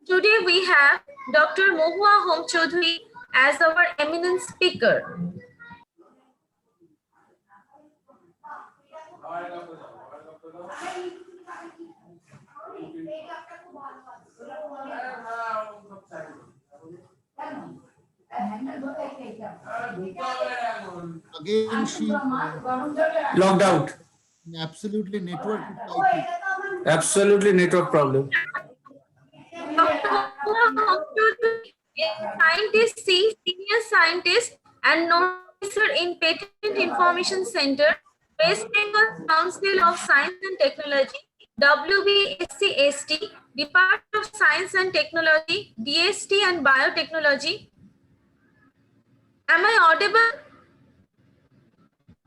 Today we have Dr. Mohua Hom Chaudhary as our eminent speaker. Again, she Logged out. absolutely network. I think. Absolutely network problem. Dr. Mohua Hom Chaudhary is scientist, senior scientist and nodal officer in Patent Information Center, West Bengal Council of Science and Technology, WBSCST, Department of Science and Technology, DST and Biotechnology. Am I audible?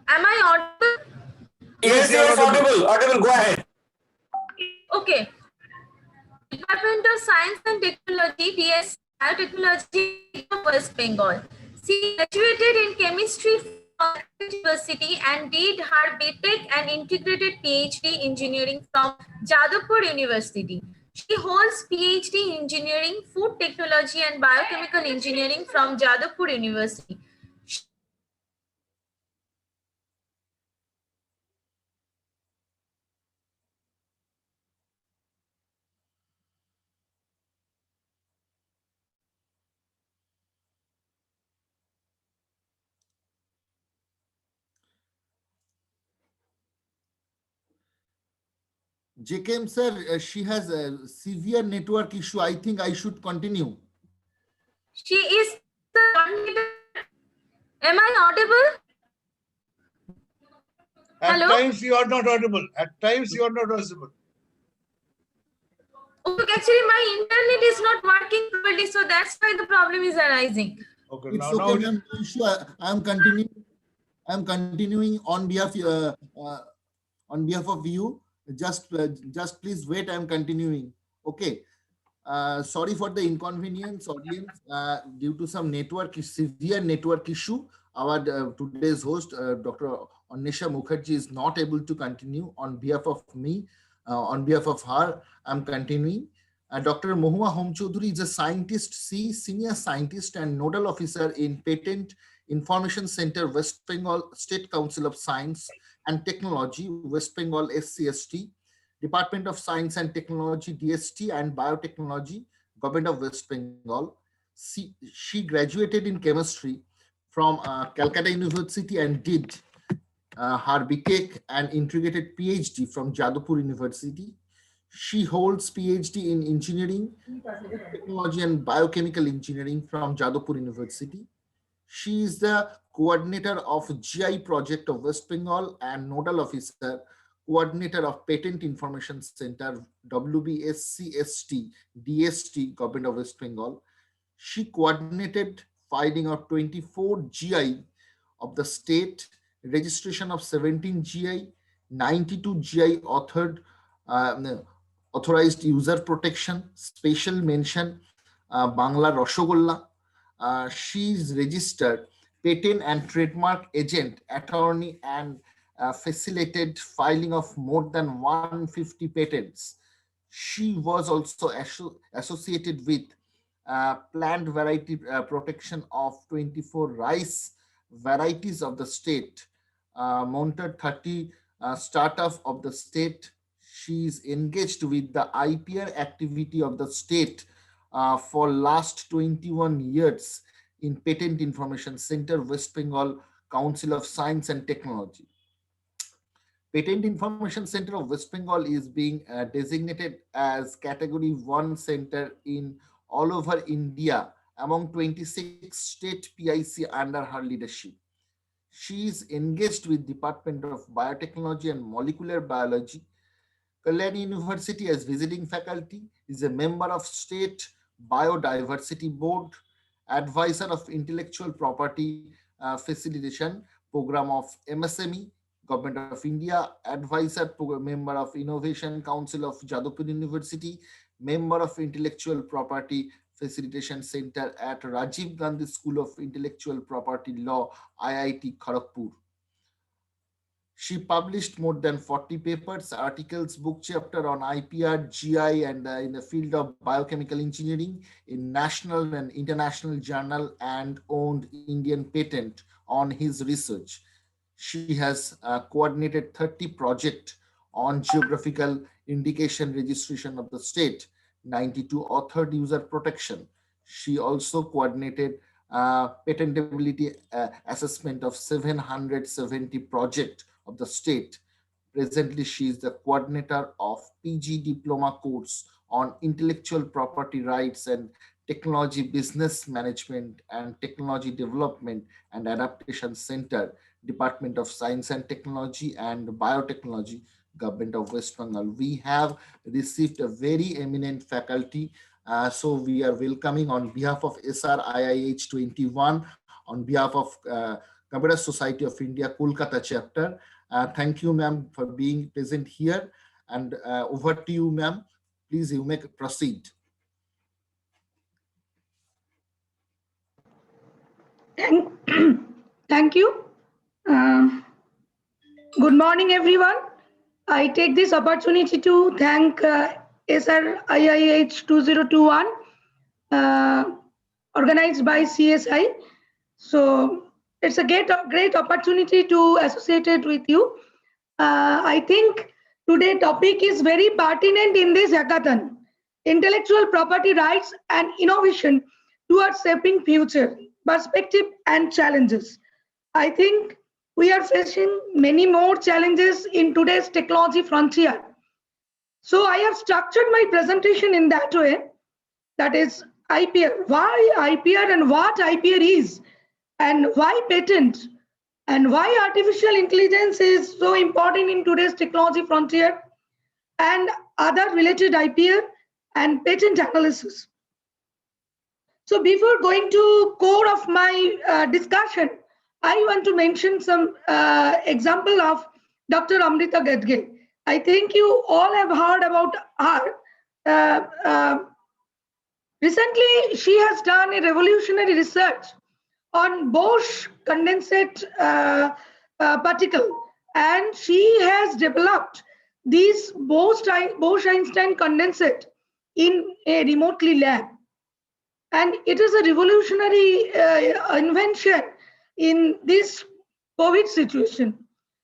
Am I audible? Yes, audible. Audible, go ahead. Okay. Department of Science and Technology, DS Biotechnology of West Bengal. She graduated in chemistry from University and did her BTech and integrated PhD engineering from Jadavpur University. She holds PhD in engineering, food technology and biochemical engineering from Jadavpur University. JKM sir, she has a severe network issue. I think I should continue. She is the coordinator. Am I audible? At Hello? times you are not audible. At times you are not audible. Okay, actually my internet is not working properly, so that's why the problem is arising. Okay, It's now okay, ma'am. No issue. I'm continuing. I'm continuing on behalf of you. Just please wait. I'm continuing. Okay. Sorry for the inconvenience, audience. Due to some severe network issue, our today's host, Dr. Anisha Mukherjee, is not able to continue. On behalf of me, on behalf of her, I'm continuing. Dr. Mohua Hom Chaudhary is a senior scientist and nodal officer in Patent Information Center, West Bengal State Council of Science and Technology, West Bengal SCST, Department of Science and Technology, DST, and Biotechnology, Government of West Bengal. She graduated in chemistry from Calcutta University and did her BTech and integrated PhD from Jadavpur University. She holds PhD in engineering, technology, and biochemical engineering from Jadavpur University. She is the coordinator of GI project of West Bengal and nodal officer, coordinator of Patent Information Center, WBSCST, DST, Government of West Bengal. She coordinated filing of 24 GI of the state, registration of 17 GI, 92 GI authorized user protection, special mention, Bangla Roshogolla. She is registered patent and trademark agent, attorney, and facilitated filing of more than 150 patents. She was also associated with plant variety protection of 24 rice varieties of the state, mounted 30 startup of the state. She is engaged with the IPR activity of the state for last 21 years in Patent Information Center, West Bengal Council of Science and Technology. Patent Information Center of West Bengal is being designated as Category 1 center in all over India among 26 state PIC under her leadership. She is engaged with Department of Biotechnology and Molecular Biology, Kalyani University as visiting faculty, is a member of State Biodiversity Board, advisor of Intellectual Property Facilitation Program of MSME, Government of India, member of Innovation Council of Jadavpur University, member of Intellectual Property Facilitation Center at Rajiv Gandhi School of Intellectual Property Law, IIT Kharagpur. She published more than 40 papers, articles, book chapter on IPR, GI, and in the field of biochemical engineering in national and international journal, and owned Indian patent on his research. She has coordinated 30 projects on geographical indication registration of the state, 92 authored user protection. She also coordinated patentability assessment of 770 projects of the state. Presently, she is the coordinator of PG diploma course on intellectual property rights and technology business management and technology development and adaptation center, Department of Science and Technology and Biotechnology, Government of West Bengal. We have received a very eminent faculty. So we are welcoming on behalf of SRIIH 21, on behalf of Computer Society of India, Kolkata chapter. Thank you, ma'am, for being present here. And over to you, ma'am. Please, you may proceed. Thank you. Good morning, everyone. I take this opportunity to thank SRIIH 2021, organized by CSI. So it's a great opportunity to associate it with you. I think today's topic is very pertinent in this hackathon: intellectual property rights and innovation towards shaping future, perspective and challenges. I think we are facing many more challenges in today's technology frontier. So I have structured my presentation in that way, that is IPR, why IPR and what IPR is, and why patent, and why artificial intelligence is so important in today's technology frontier, and other related IPR and patent analysis. So before going to core of my discussion, I want to mention some example of Dr. Amrita Gadge. I think you all have heard about her. Recently, she has done a revolutionary research on Bosch condensate particle, and she has developed this Bosch-Einstein condensate in a remotely lab. And it is a revolutionary invention in this COVID situation.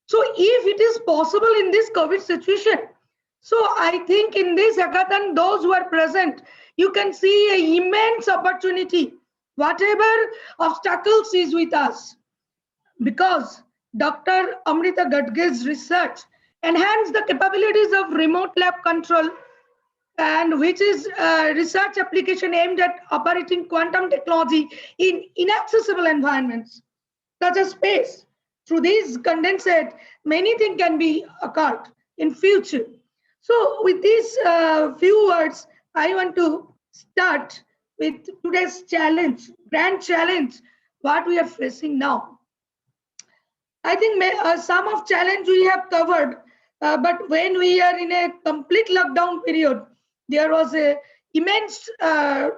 So if it is possible in this COVID situation, so I think in this hackathon, those who are present, you can see an immense opportunity, whatever obstacles is with us, because Dr. Amrita Gadge's research enhanced the capabilities of remote lab control, and which is a research application aimed at operating quantum technology in inaccessible environments, such as space. Through these condensate, many things can be occurred in future. So with these few words, I want to start with today's challenge, grand challenge, what we are facing now. I think some of challenge we have covered, but when we are in a complete lockdown period, there was a immense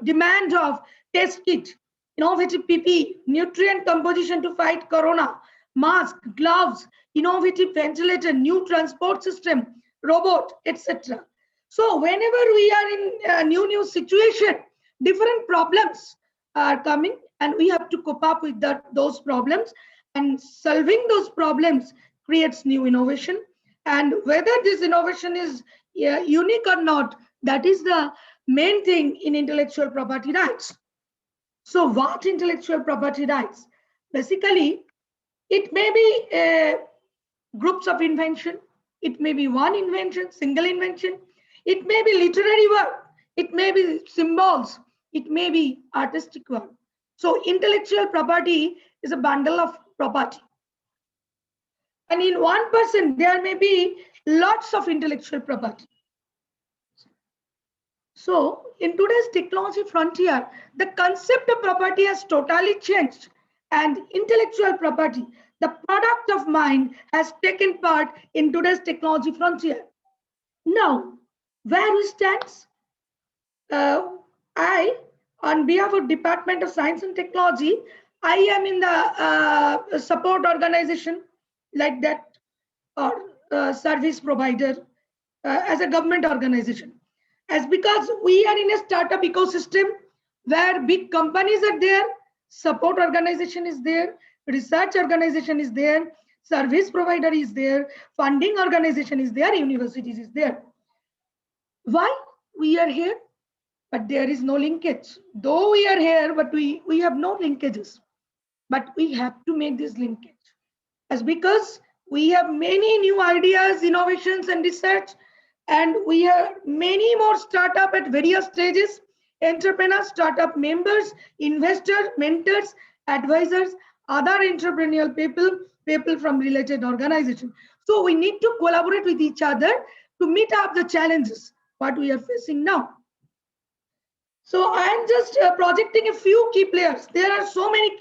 demand of test kit, innovative PPE, nutrient composition to fight corona, mask, gloves, innovative ventilator, new transport system, robot, etc. So whenever we are in a new situation, different problems are coming, and we have to cope up with those problems, and solving those problems creates new innovation. And whether this innovation is unique or not, that is the main thing in intellectual property rights. So what intellectual property rights? Basically, it may be groups of invention, it may be one invention, single invention, it may be literary work, it may be symbols, it may be artistic work. So intellectual property is a bundle of property. And in one person, there may be lots of intellectual property. So in today's technology frontier, the concept of property has totally changed, and intellectual property, the product of mind, has taken part in today's technology frontier. Now, where we stand? I, on behalf of Department of Science and Technology, I am in the support organization like that. or service provider as a government organization. As because we are in a startup ecosystem where big companies are there, support organization is there, research organization is there, service provider is there, funding organization is there, universities is there. Why we are here? But there is no linkage. Though we are here, but we have no linkages. But we have to make this linkage. As because we have many new ideas, innovations and research, and we have many more startup at various stages, entrepreneurs, startup members, investors, mentors, advisors, other entrepreneurial people from related organizations. So we need to collaborate with each other to meet up the challenges what we are facing now. So I am just projecting a few key players. There are so many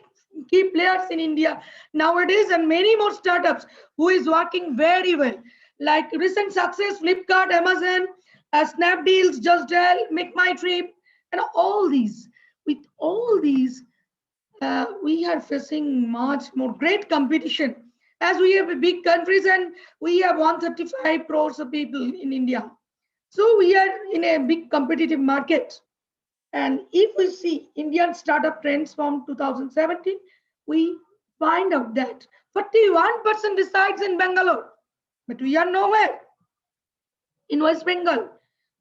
key players in India nowadays and many more startups who is working very well. Like recent success, Flipkart, Amazon, Snapdeals, Just Dial, Make My Trip, and all these. With all these, we are facing much more great competition as we have big countries and we have 135 crores of people in India. So we are in a big competitive market. And if we see Indian startup trends from 2017, we find out that 41% resides in Bangalore, but we are nowhere in West Bengal.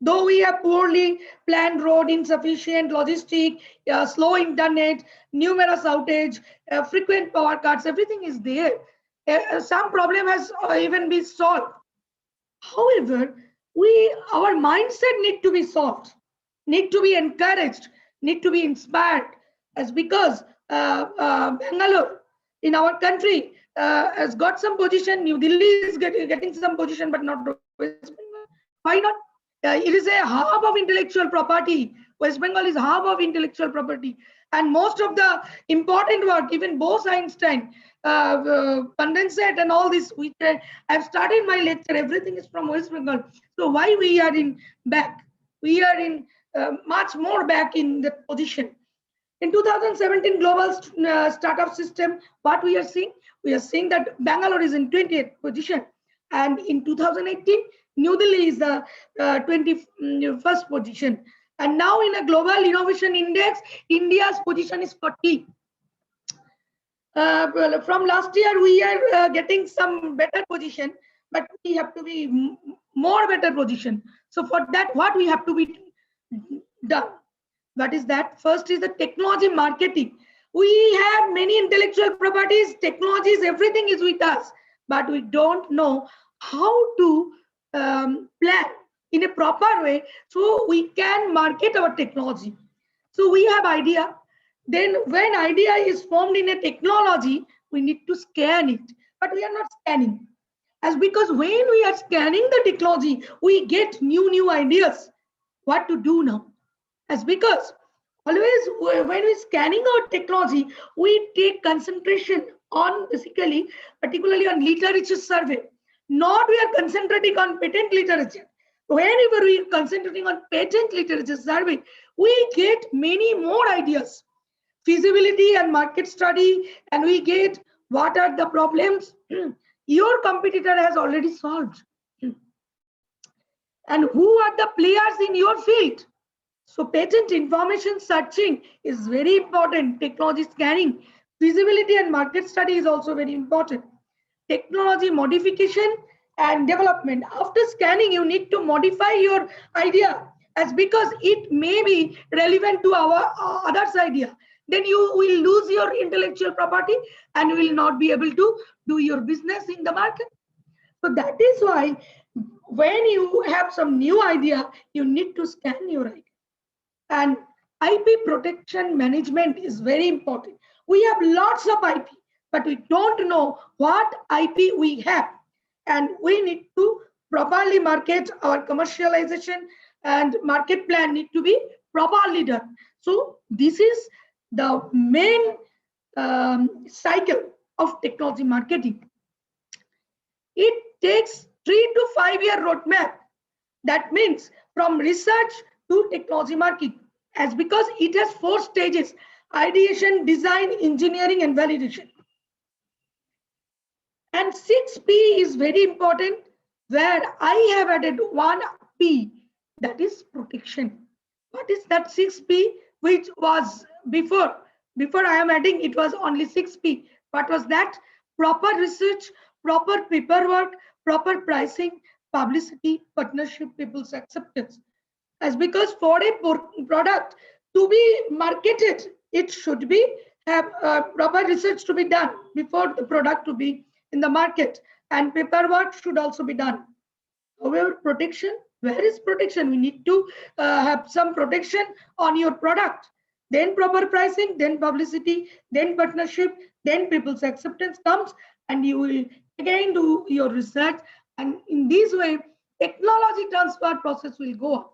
Though we have poorly planned road, insufficient logistic, slow internet, numerous outage, frequent power cuts, everything is there. Some problem has even been solved. However, our mindset need to be solved, need to be encouraged, need to be inspired, as because Bangalore in our country has got some position. New Delhi is getting some position, but not West Bengal. Why not? It is a hub of intellectual property. West Bengal is hub of intellectual property, and most of the important work, even Bose Einstein, condensate and all this, which I've started my lecture, everything is from West Bengal. So why we are in back? We are in much more back in the position. In 2017 global startup system, what we are seeing? We are seeing that Bangalore is in 20th position, and in 2018 New Delhi is the 21st position. And now in a global innovation index, India's position is 40. Well, from last year, we are getting some better position, but we have to be more better position. So for that, what we have to be done? What is that? First is the technology marketing. We have many intellectual properties, technologies, everything is with us, but we don't know how to plan in a proper way so we can market our technology. So we have idea. Then when idea is formed in a technology, we need to scan it, but we are not scanning. As because when we are scanning the technology, we get new ideas. What to do now? As because always when we're scanning our technology, we take concentration on basically, particularly on literature survey. Not we are concentrating on patent literature. Whenever we are concentrating on patent literature survey, we get many more ideas, feasibility and market study, and we get what are the problems your competitor has already solved, and who are the players in your field. So patent information searching is very important. Technology scanning, feasibility and market study is also very important. Technology modification and development. After scanning, you need to modify your idea as because it may be relevant to our others' idea. Then you will lose your intellectual property and will not be able to do your business in the market. So that is why when you have some new idea, you need to scan your idea. And IP protection management is very important. We have lots of IP, but we don't know what IP we have. And we need to properly market our commercialization, and market plan need to be properly done. So this is the main cycle of technology marketing. It takes 3 to 5 year roadmap. That means from research to technology marketing, as because it has 4 stages: ideation, design, engineering, and validation. And 6P is very important, where I have added 1P, that is protection. What is that 6P, which was before? Before I am adding, it was only 6P. What was that? Proper research, proper paperwork, proper pricing, publicity, partnership, people's acceptance. As because for a product to be marketed, it should be have proper research to be done before the product to be in the market, and paperwork should also be done. However, protection, where is protection? We need to have some protection on your product. Then proper pricing, then publicity, then partnership, then people's acceptance comes, and you will again do your research. And in this way, technology transfer process will go on.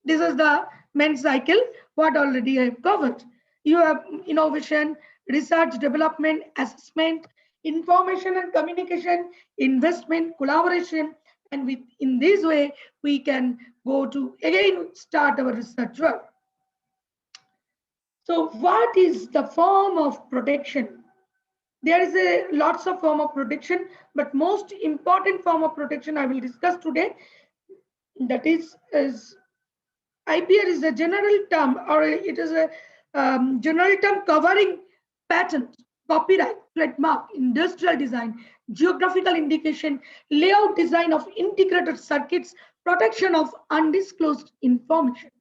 This is the main cycle, what already I have covered. You have innovation, research, development, assessment, information and communication, investment, collaboration, and in this way, we can go to again start our research work. So what is the form of protection? There is a lots of form of protection, but most important form of protection I will discuss today, that is IPR is a general term, or it is a general term covering patent, copyright, trademark, industrial design, geographical indication, layout design of integrated circuits, protection of undisclosed information.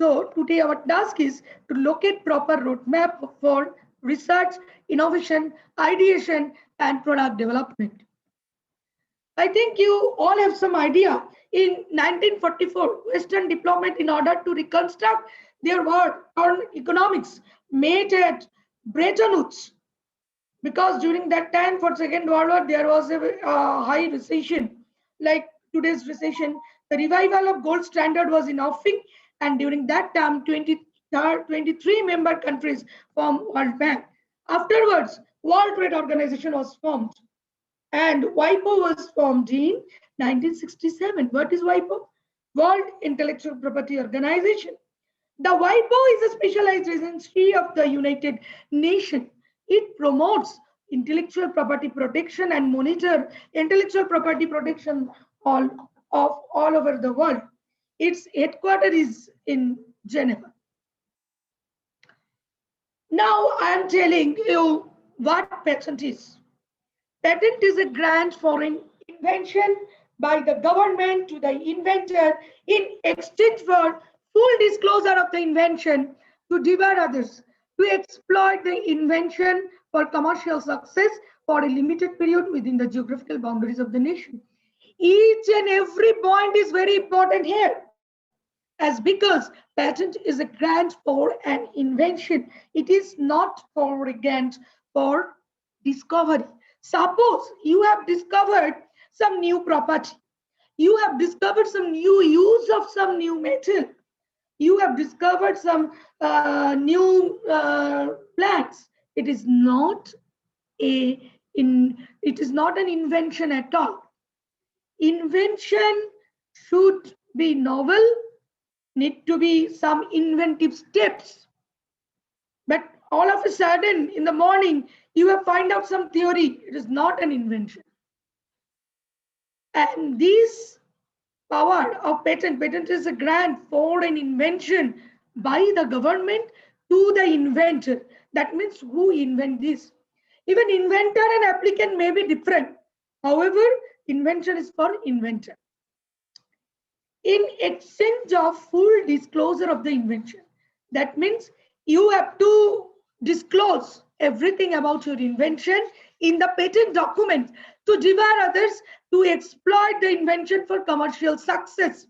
So today our task is to locate proper roadmap for research, innovation, ideation, and product development. I think you all have some idea. In 1944, Western diplomat, in order to reconstruct their world on economics, met at Bretton Woods, because during that time for Second World War, there was a high recession. Like today's recession, the revival of gold standard was in offing, and during that time, 23 member countries formed World Bank. Afterwards, World Trade Organization was formed, and WIPO was formed in 1967. What is WIPO? World Intellectual Property Organization. The WIPO is a specialized agency of the United Nations. It promotes intellectual property protection and monitor intellectual property protection all over the world. Its headquarters is in Geneva. Now I am telling you what patent is. Patent is a grant for an invention by the government to the inventor in exchange for full disclosure of the invention to debar others, to exploit the invention for commercial success for a limited period within the geographical boundaries of the nation. Each and every point is very important here, as because patent is a grant for an invention. It is not for a grant for discovery. Suppose you have discovered some new property, you have discovered some new use of some new metal, you have discovered some new plants. It is not an invention at all. Invention should be novel, need to be some inventive steps. But all of a sudden in the morning, you have find out some theory. It is not an invention. And this power of patent is a grant for an invention by the government to the inventor. That means who invent this. Even inventor and applicant may be different. However, invention is for inventor. In exchange of full disclosure of the invention. That means you have to disclose everything about your invention in the patent document to debar others to exploit the invention for commercial success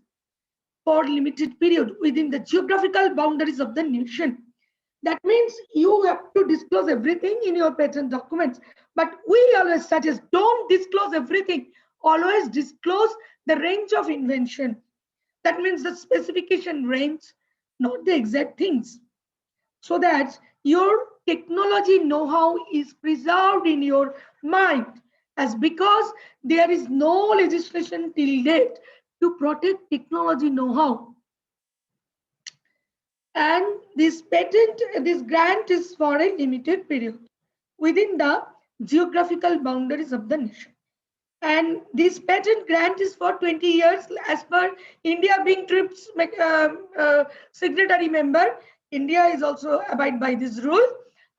for limited period within the geographical boundaries of the nation. That means you have to disclose everything in your patent documents. But we always suggest don't disclose everything. Always disclose the range of invention. That means the specification range, not the exact things, so that your technology know-how is preserved in your mind, as because there is no legislation till date to protect technology know-how. And this patent, this grant is for a limited period within the geographical boundaries of the nation. And this patent grant is for 20 years as per India being TRIPS signatory member. India is also abide by this rule,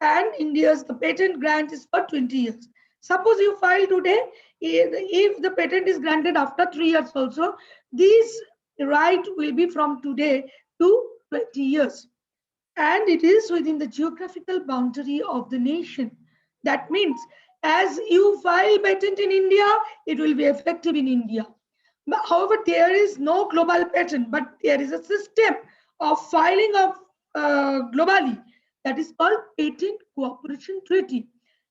and India's the patent grant is for 20 years. Suppose you file today, if the patent is granted after 3 years also, this right will be from today to 20 years. And it is within the geographical boundary of the nation. That means as you file patent in India, it will be effective in India. But however, there is no global patent, but there is a system of filing of globally that is called Patent Cooperation Treaty.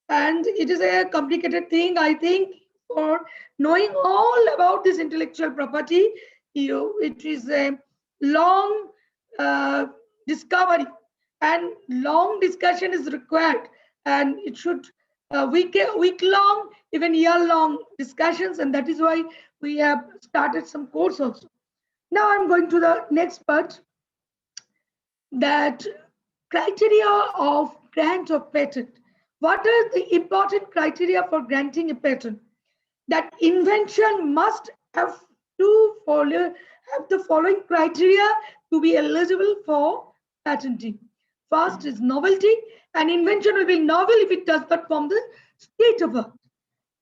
And it is a complicated thing, I think, for knowing all about this intellectual property. It is a long discovery and long discussion is required, and it should week long, even year long discussions, and that is why we have started some course also. Now I'm going to the next part, that criteria of grant of patent. What are the important criteria for granting a patent? That invention must have to have the following criteria to be eligible for patenting. First is novelty. An invention will be novel if it does not form the state of art.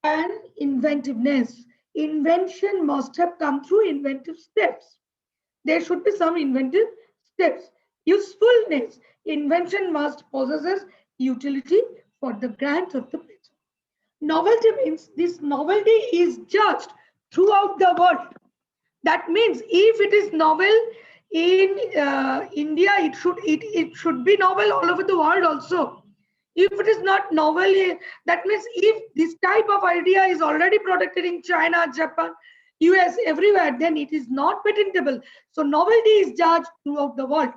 And inventiveness. Invention must have come through inventive steps. There should be some inventive steps. Usefulness. Invention must possess utility for the grant of the patent. Novelty means this novelty is judged throughout the world. That means if it is novel in India, it should be novel all over the world also. If it is not novel, that means if this type of idea is already protected in China, Japan, US, everywhere, then it is not patentable. So novelty is judged throughout the world.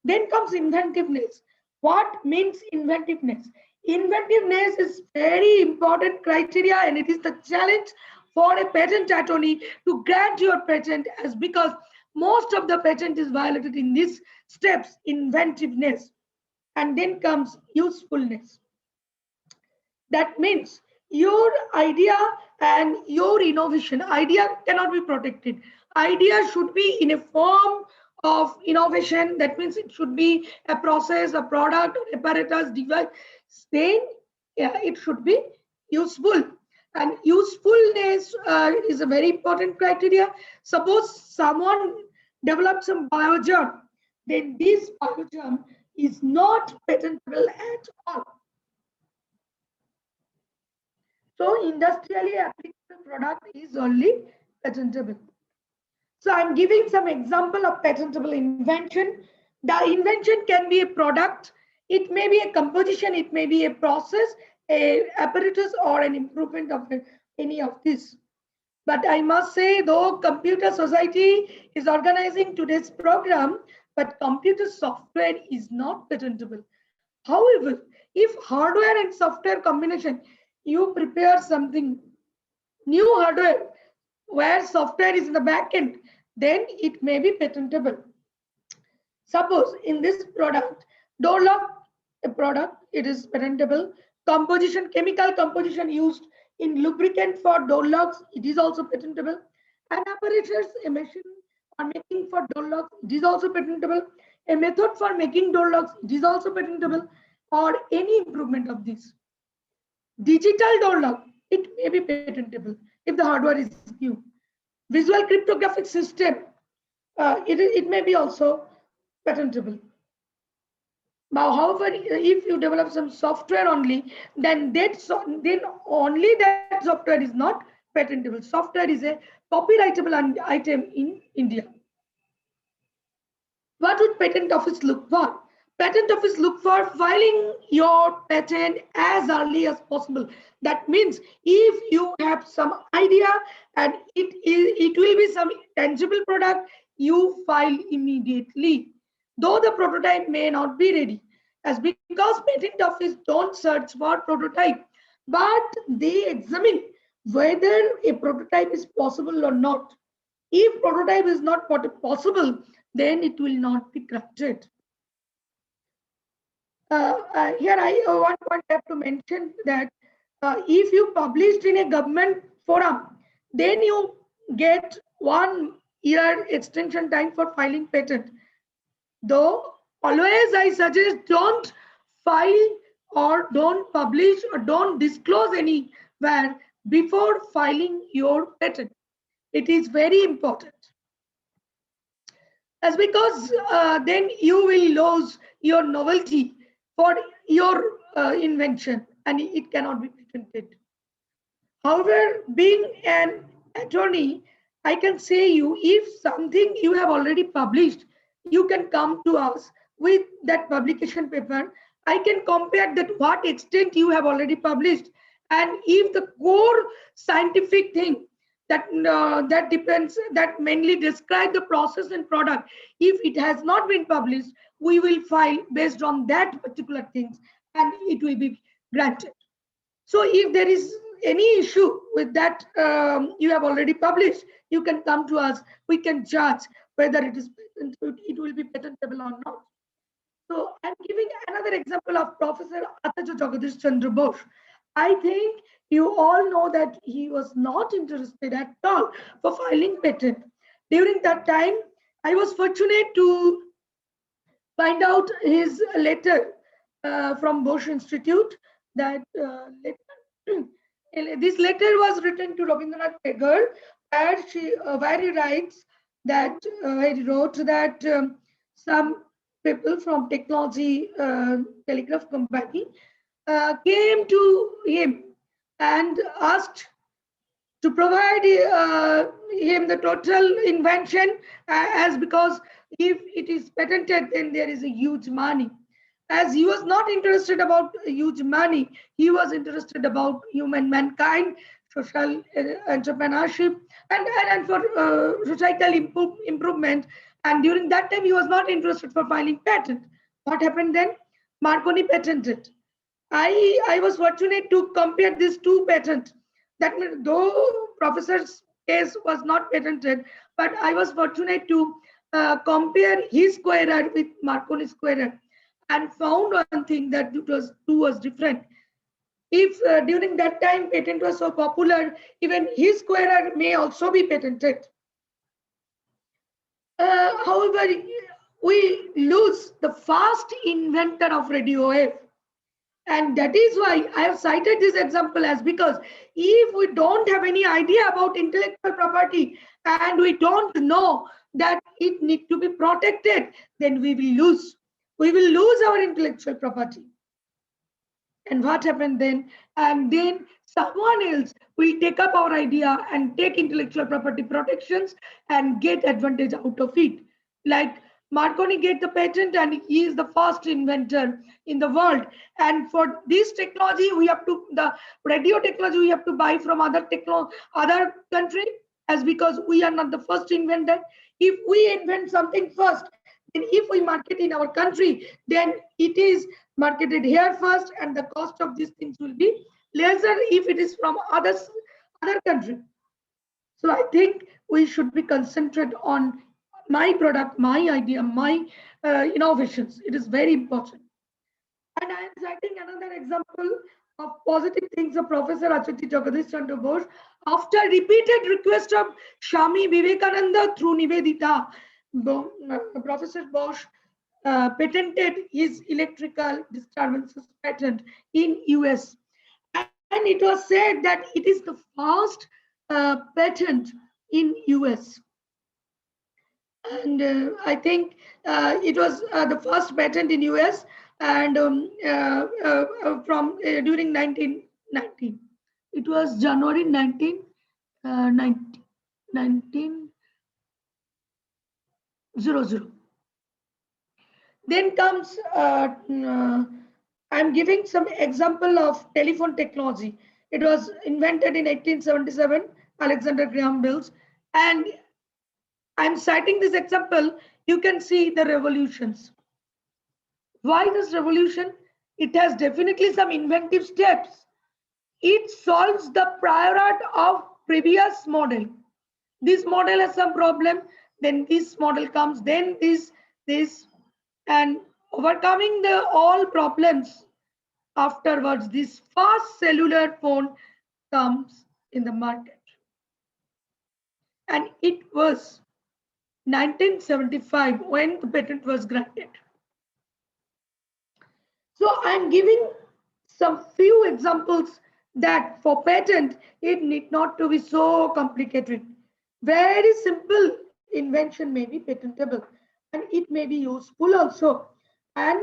Then comes inventiveness. What means inventiveness? Inventiveness is very important criteria, and it is the challenge for a patent attorney to grant your patent, as because most of the patent is violated in these steps, inventiveness. And then comes usefulness. That means your idea and your innovation, idea cannot be protected. Idea should be in a form of innovation. That means it should be a process, a product, or apparatus, device. Then it should be useful. And usefulness is a very important criteria. Suppose someone develops some biogerm, then this biogerm is not patentable at all. So industrially applicable product is only patentable. So I'm giving some example of patentable invention. The invention can be a product, it may be a composition, it may be a process, a apparatus, or an improvement of any of this. But I must say, though Computer Society is organizing today's program, but computer software is not patentable. However, if hardware and software combination, you prepare something new hardware where software is in the back end, then it may be patentable. Suppose in this product, door lock, a product, it is patentable. Composition, chemical composition used in lubricant for door locks, it is also patentable. An apparatus, a machine for making for door locks, it is also patentable. A method for making door locks, it is also patentable, or any improvement of this. Digital door lock, it may be patentable if the hardware is new. Visual cryptographic system, it may be also patentable. Now, however, if you develop some software only, then only that software is not patentable. Software is a copyrightable item in India. What would patent office look for? Patent office look for filing your patent as early as possible. That means if you have some idea and it will be some tangible product, you file immediately. Though the prototype may not be ready, as because patent office don't search for prototype, but they examine whether a prototype is possible or not. If prototype is not possible, then it will not be granted. Here I have to mention that if you published in a government forum, then you get 1 year extension time for filing patent. Though always I suggest don't file or don't publish or don't disclose anywhere before filing your patent. It is very important. As because then you will lose your novelty for your invention and it cannot be patented. However, being an attorney, I can say you, if something you have already published, you can come to us with that publication paper. I can compare that what extent you have already published, and if the core scientific thing that depends, that mainly describe the process and product, if it has not been published, we will file based on that particular things, and it will be granted. So if there is any issue with that you have already published, you can come to us. We can judge whether it will be patentable or not. So I'm giving another example of Professor Acharya Jagadish Chandra Bose. I think you all know that he was not interested at all for filing patent. During that time, I was fortunate to find out his letter from Bose Institute that this letter was written to Rabindranath Tagore, where he writes that he wrote that some people from technology telegraph company came to him and asked to provide him the total invention as because if it is patented, then there is a huge money. As he was not interested about huge money, he was interested about mankind, social entrepreneurship, and for societal improvement. And during that time, he was not interested for filing patent. What happened then? Marconi patented. I was fortunate to compare these two patents. That means though professor's case was not patented, but I was fortunate to compare his square error with Marconi's square error, and found one thing that two was different. If during that time patent was so popular, even his square error may also be patented. However, we lose the first inventor of radio wave. And that is why I have cited this example as because if we don't have any idea about intellectual property and we don't know that it needs to be protected, then we will lose. We will lose our intellectual property. And what happened then? And then someone else will take up our idea and take intellectual property protections and get advantage out of it. Like Marconi get the patent and he is the first inventor in the world. And for this technology, we have to, the radio technology, we have to buy from other country, as because we are not the first inventor. If we invent something first, then if we market in our country, then it is marketed here first, and the cost of these things will be lesser if it is from other country. So I think we should be concentrated on my product, my idea, my innovations. It is very important. And I am citing another example of positive things of Professor Acharya Jagadish Chandra Bose. After repeated request of Swami Vivekananda through Nivedita, Professor Bose patented his electrical disturbances patent in US. And it was said that it is the first patent in US. And I think it was the first patent in US, and from during 1990. It was January 1900. Then comes, I'm giving some example of telephone technology. It was invented in 1877, Alexander Graham Bell. And I'm citing this example, you can see the revolutions. Why this revolution? It has definitely some inventive steps. It solves the prior art of previous model. This model has some problem, then this model comes, then this, and overcoming the all problems afterwards this fast cellular phone comes in the market. And it was 1975 when the patent was granted. So I'm giving some few examples that for patent, it need not to be so complicated. Very simple invention may be patentable and it may be useful also. And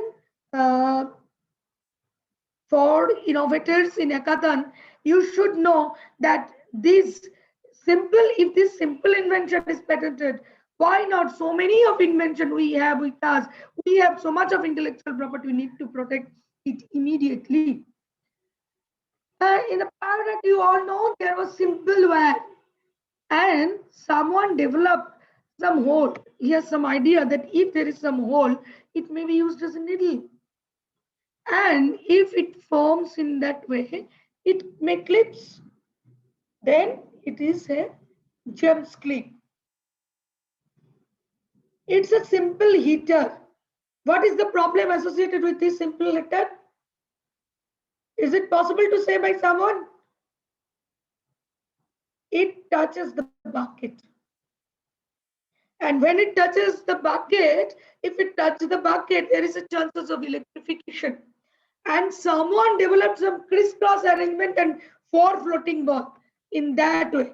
for innovators in Ekatan, you should know that if this simple invention is patented, why not so many of invention we have with us? We have so much of intellectual property, we need to protect it immediately. In the paragraph, you all know there was simple wire and someone developed some hole. He has some idea that if there is some hole, it may be used as a needle. And if it forms in that way, it may clips. Then it is a James clip. It's a simple heater. What is the problem associated with this simple heater? Is it possible to say by someone? It touches the bucket. And when it touches the bucket, if it touches the bucket, there is a chances of electrification. And someone developed some crisscross arrangement and 4 floating ball in that way.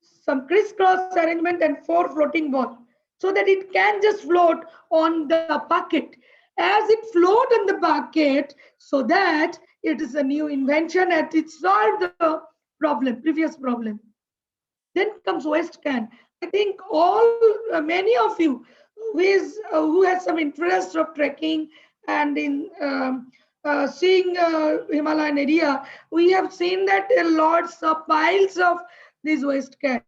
Some crisscross arrangement and 4 floating ball so that it can just float on the bucket. As it float on the bucket, so that it is a new invention and it solved the problem, previous problem. Then comes waste can. I think many of you who has some interest of trekking and in seeing Himalayan area, we have seen that there are lots of piles of this waste can.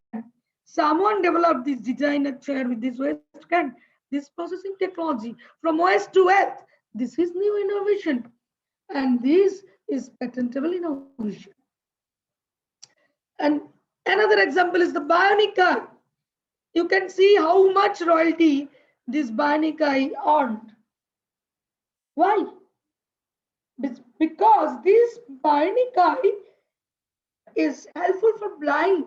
Someone developed this designer chair with this waste can. This processing technology from waste to wealth. This is new innovation, and this is patentable innovation. And another example is the bionic eye. You can see how much royalty this bionic eye earned. Why? Because this bionic eye is helpful for blind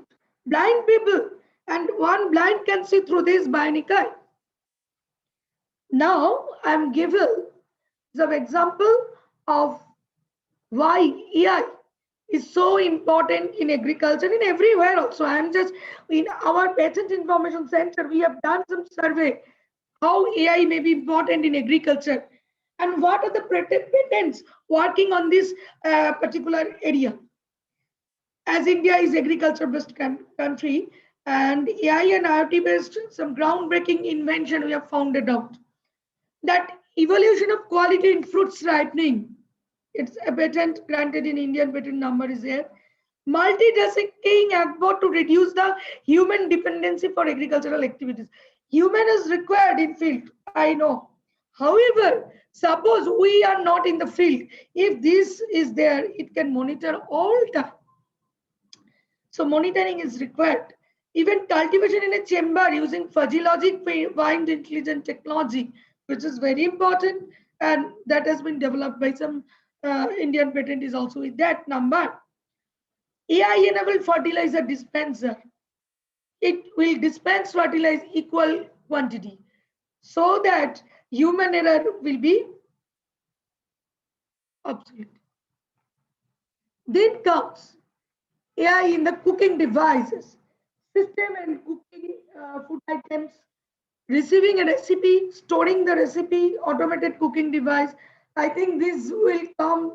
people, and one blind can see through this bionic eye. Now I'm giving some example of why AI is so important in agriculture, in everywhere also. I'm just in our patent information center, we have done some survey how AI may be important in agriculture and what are the patents working on this particular area. As India is agriculture based country and AI and IoT based some groundbreaking invention we have found it out. That evolution of quality in fruits ripening, it's a patent granted in Indian patent number is there. Multitasking agbot to reduce the human dependency for agricultural activities. Human is required in field, I know. However, suppose we are not in the field. If this is there, it can monitor all time. So monitoring is required. Even cultivation in a chamber using fuzzy logic wind intelligent technology, which is very important, and that has been developed by some Indian patent is also with that number. AI-enabled fertilizer dispenser. It will dispense fertilizer equal quantity so that human error will be obsolete. Then comes AI in the cooking devices, system and cooking food items, receiving a recipe, storing the recipe, automated cooking device. I think this will come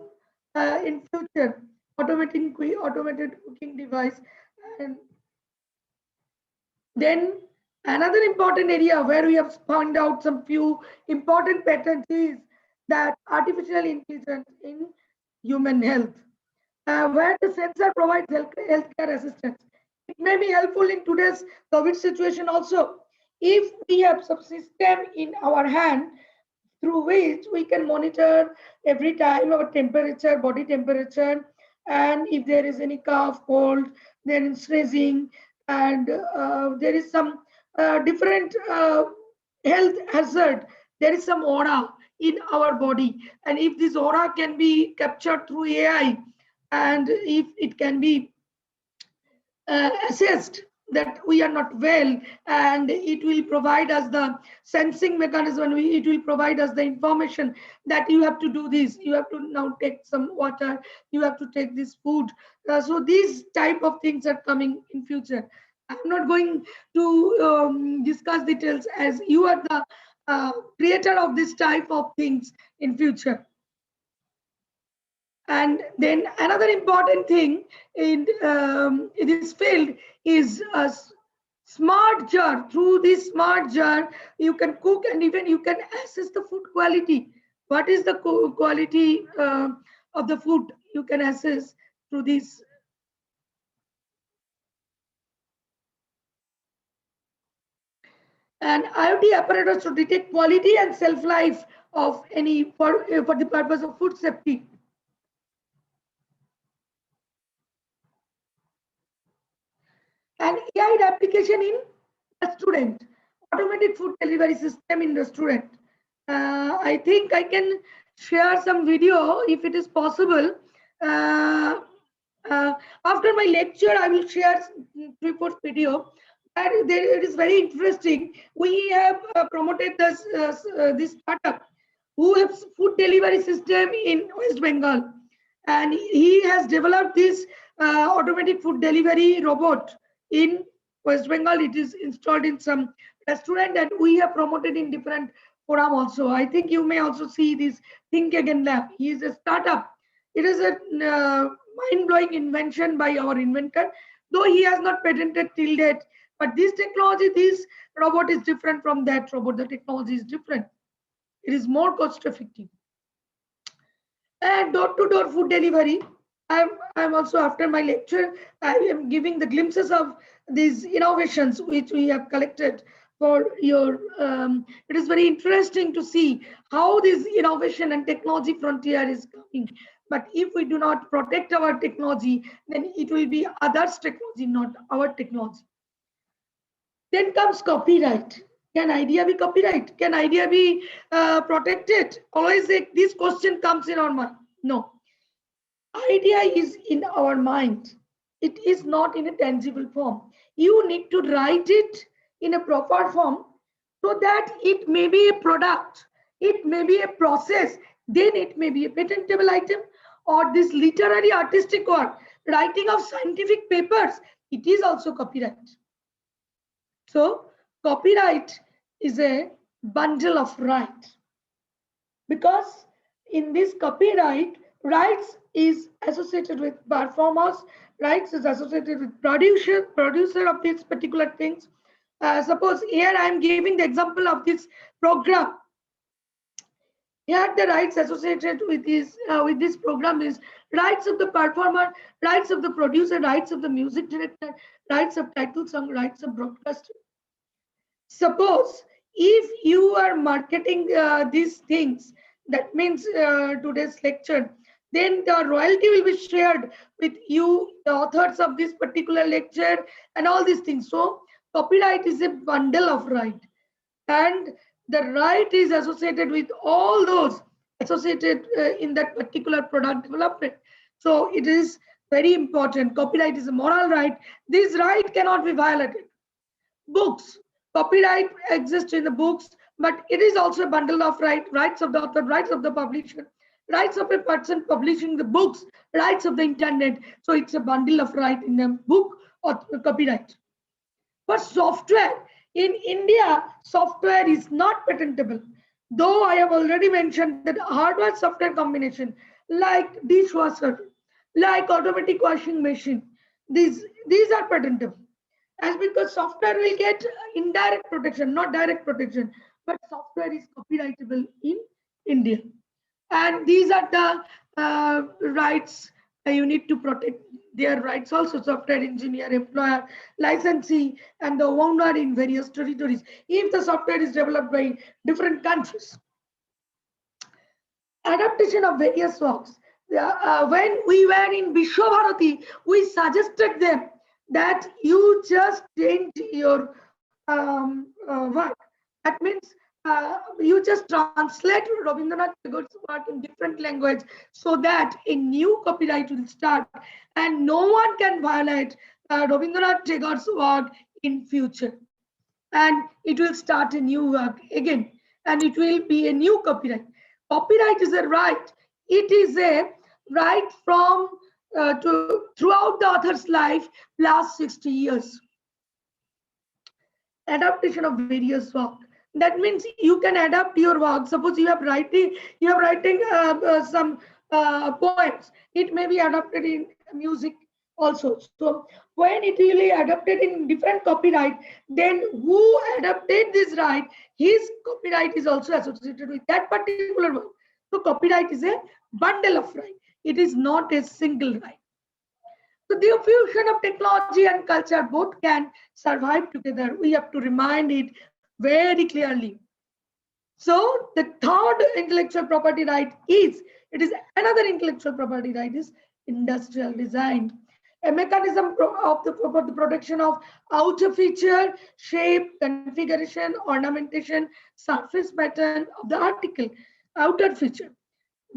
in future, automated cooking device. And then another important area where we have found out some few important patents is that artificial intelligence in human health, where the sensor provides healthcare assistance. It may be helpful in today's COVID situation also. If we have some system in our hand through which we can monitor every time our temperature, body temperature, and if there is any cough, cold, then sneezing, and there is some different health hazard, there is some aura. in our body. And if this aura can be captured through AI, and if it can be assessed that we are not well, and it will provide us the sensing mechanism, it will provide us the information that you have to do this, you have to now take some water, you have to take this food. So these type of things are coming in future. I'm not going to discuss details, as you are the creator of this type of things in future. And then another important thing in this field is a smart jar. Through this smart jar, you can cook, and even you can assess the food quality. What is the quality of the food you can assess through this. And IoT apparatus to detect quality and shelf life of any for the purpose of food safety. And AI application in restaurant, automatic food delivery system in restaurant. I think I can share some video if it is possible. After my lecture, I will share 3-4 video. And it is very interesting. We have promoted this startup who has food delivery system in West Bengal, and he has developed this automatic food delivery robot in West Bengal. It is installed in some restaurant, and we have promoted in different forum also. I think you may also see this Think Again Lab. He is a startup. It is a mind-blowing invention by our inventor, though he has not patented till date. But this technology, this robot is different from that robot. The technology is different. It is more cost effective. And door-to-door food delivery. I'm also, after my lecture, I am giving the glimpses of these innovations which we have collected for your. It is very interesting to see how this innovation and technology frontier is coming. But if we do not protect our technology, then it will be others' technology, not our technology. Then comes copyright. Can idea be copyright? Can idea be protected? Always this question comes in our mind. No. Idea is in our mind. It is not in a tangible form. You need to write it in a proper form so that it may be a product, it may be a process, then it may be a patentable item, or this literary artistic work, writing of scientific papers, it is also copyright. So copyright is a bundle of rights, because in this copyright, rights is associated with performers, rights is associated with producer of these particular things. Suppose here I am giving the example of this program. Here the rights associated with this program is rights of the performer, rights of the producer, rights of the music director, rights of title song, rights of broadcaster. Suppose if you are marketing these things, that means today's lecture, then the royalty will be shared with you, the authors of this particular lecture, and all these things. So copyright is a bundle of right, and the right is associated with all those associated in that particular product development. So it is very important. Copyright is a moral right. This right cannot be violated. Books. Copyright exists in the books, but it is also a bundle of rights of the author, rights of the publisher, rights of a person publishing the books, rights of the internet. So it's a bundle of right in the book or copyright. For software, in India, software is not patentable. Though I have already mentioned that hardware software combination, like dishwasher, like automatic washing machine, these are patentable. As because software will get indirect protection, not direct protection, but software is copyrightable in India. And these are the rights you need to protect their rights also: software engineer, employer, licensee, and the owner in various territories, if the software is developed by different countries. Adaptation of various works. When we were in Vishwabharati, we suggested them that you just change your work. That means you just translate Rabindranath Tagore's work in different language so that a new copyright will start and no one can violate Rabindranath Tagore's work in future. And it will start a new work again, and it will be a new copyright. Copyright is a right. It is a right from to throughout the author's life plus 60 years. Adaptation of various work. That means you can adapt your work. Suppose you are writing some poems. It may be adapted in music also. So when it really adapted in different copyright, then who adapted this right, his copyright is also associated with that particular work. So copyright is a bundle of right. It is not a single right. So the fusion of technology and culture both can survive together. We have to remind it very clearly. So the third intellectual property right is another intellectual property right is industrial design, a mechanism for the protection of outer feature, shape, configuration, ornamentation, surface pattern of the article, outer feature.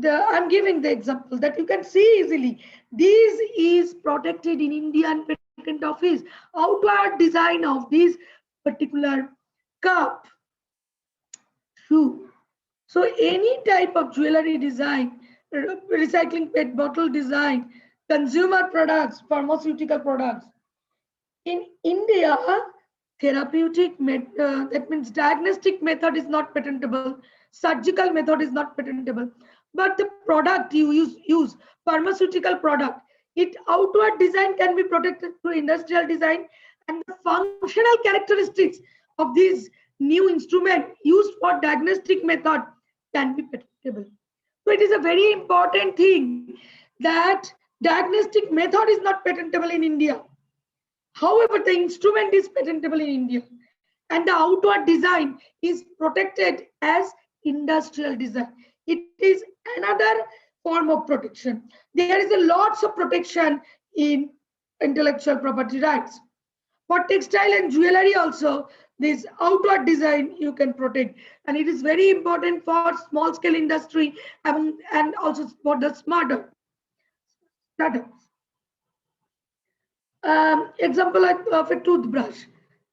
I'm giving the example that you can see easily. This is protected in Indian Patent Office. Outward design of this particular cup, shoe. So any type of jewelry design, recycling PET bottle design, consumer products, pharmaceutical products. In India, therapeutic that means diagnostic method is not patentable, surgical method is not patentable, but the product you use pharmaceutical product, it outward design can be protected through industrial design, and the functional characteristics of this new instrument used for diagnostic method can be patentable. So it is a very important thing that diagnostic method is not patentable in India. However, the instrument is patentable in India, and the outward design is protected as industrial design. It is another form of protection. There is a lots of protection in intellectual property rights. For textile and jewelry also, this outward design you can protect, and it is very important for small scale industry and also for the startups. Example of a toothbrush.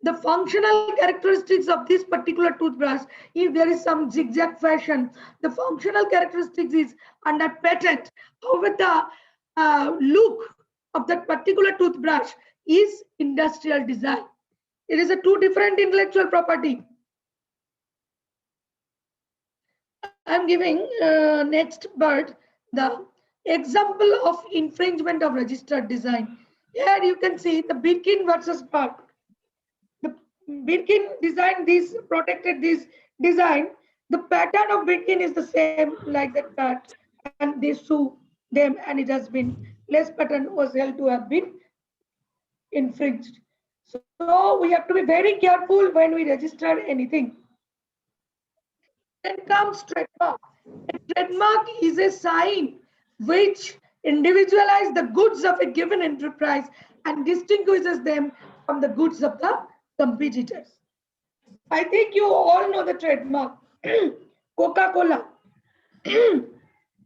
The functional characteristics of this particular toothbrush, if there is some zigzag fashion, the functional characteristics is under patent. However, the look of that particular toothbrush is industrial design. It is a two different intellectual property. I'm giving next part the example of infringement of registered design. Here you can see the Birkin versus Park. The Birkin design this protected this design. The pattern of Birkin is the same like that part, and they sue them, and it has been less pattern was held to have been infringed. So we have to be very careful when we register anything. Then comes trademark. A trademark is a sign which individualizes the goods of a given enterprise and distinguishes them from the goods of the competitors. I think you all know the trademark. Coca-Cola,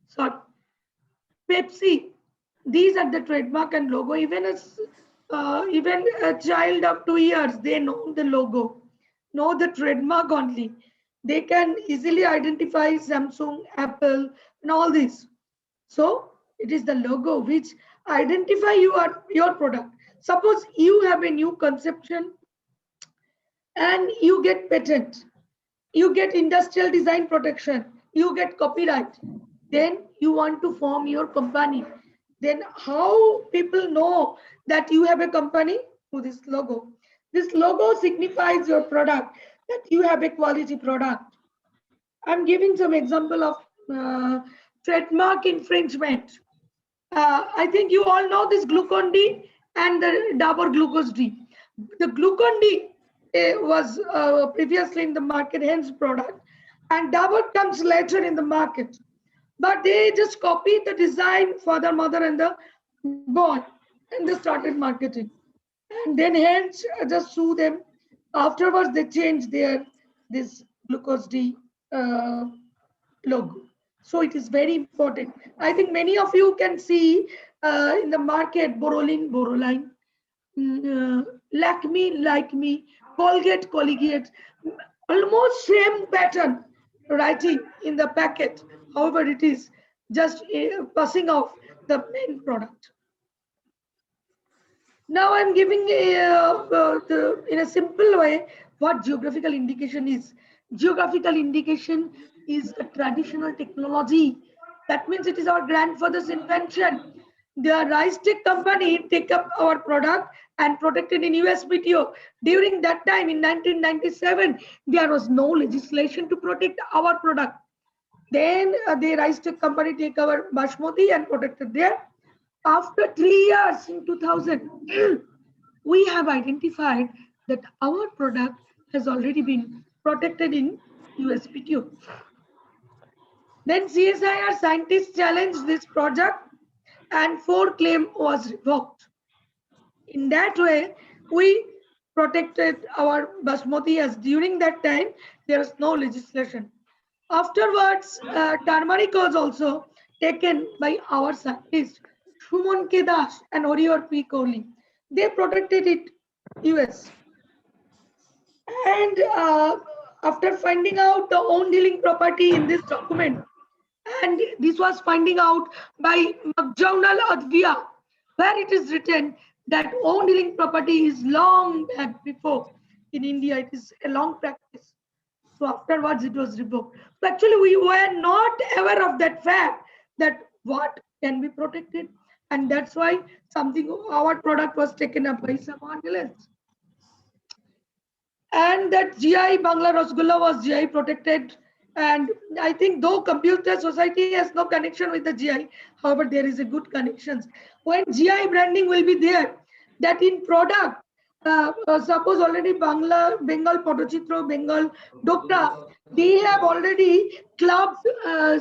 sorry, Pepsi. These are the trademark and logo. Even a child of 2 years, they know the logo, know the trademark only. They can easily identify Samsung, Apple, and all this. So it is the logo which identify your product. Suppose you have a new conception and you get patent, you get industrial design protection, you get copyright, then you want to form your company. Then how people know that you have a company? Through this logo. This logo signifies your product, that you have a quality product. I'm giving some example of trademark infringement. I think you all know this Glucon-D and the Dabur Glucose-D. The Glucon-D was previously in the market, hence product, and Dabur comes later in the market. But they just copied the design, father, mother, and the boy, and they started marketing. And then hence just sue them. Afterwards, they changed this glucose D logo. So it is very important. I think many of you can see in the market Borolin, Boroline, Lakme, like me, Colgate, Colgate, almost same pattern writing in the packet. However, it is just passing off the main product. Now I'm giving in a simple way what geographical indication is. Geographical indication is a traditional technology. That means it is our grandfather's invention. The rice tech company take up our product and protected in USPTO. During that time in 1997, there was no legislation to protect our product. Then the rice tech company take our basmati and protected there. After 3 years in 2000, we have identified that our product has already been protected in USPTO. Then CSIR scientists challenged this project and 4 claim was revoked. In that way, we protected our basmati as during that time, there was no legislation. Afterwards, turmeric was also taken by our scientists, Shumon K. Das and Orior P. Kohli. They protected it, US. And after finding out the own dealing property in this document, and this was finding out by McDonald Advia, where it is written that own dealing property is long back before in India. It is a long practice. So afterwards, it was revoked. So actually, we were not aware of that fact that what can be protected, and that's why something our product was taken up by someone else. And that GI Bangla Rasgulla was GI protected. And I think though Computer Society has no connection with the GI, however, there is a good connections. When GI branding will be there, that in product, suppose already Bengal Potochitro, Bengal Dokra, they have already clubbed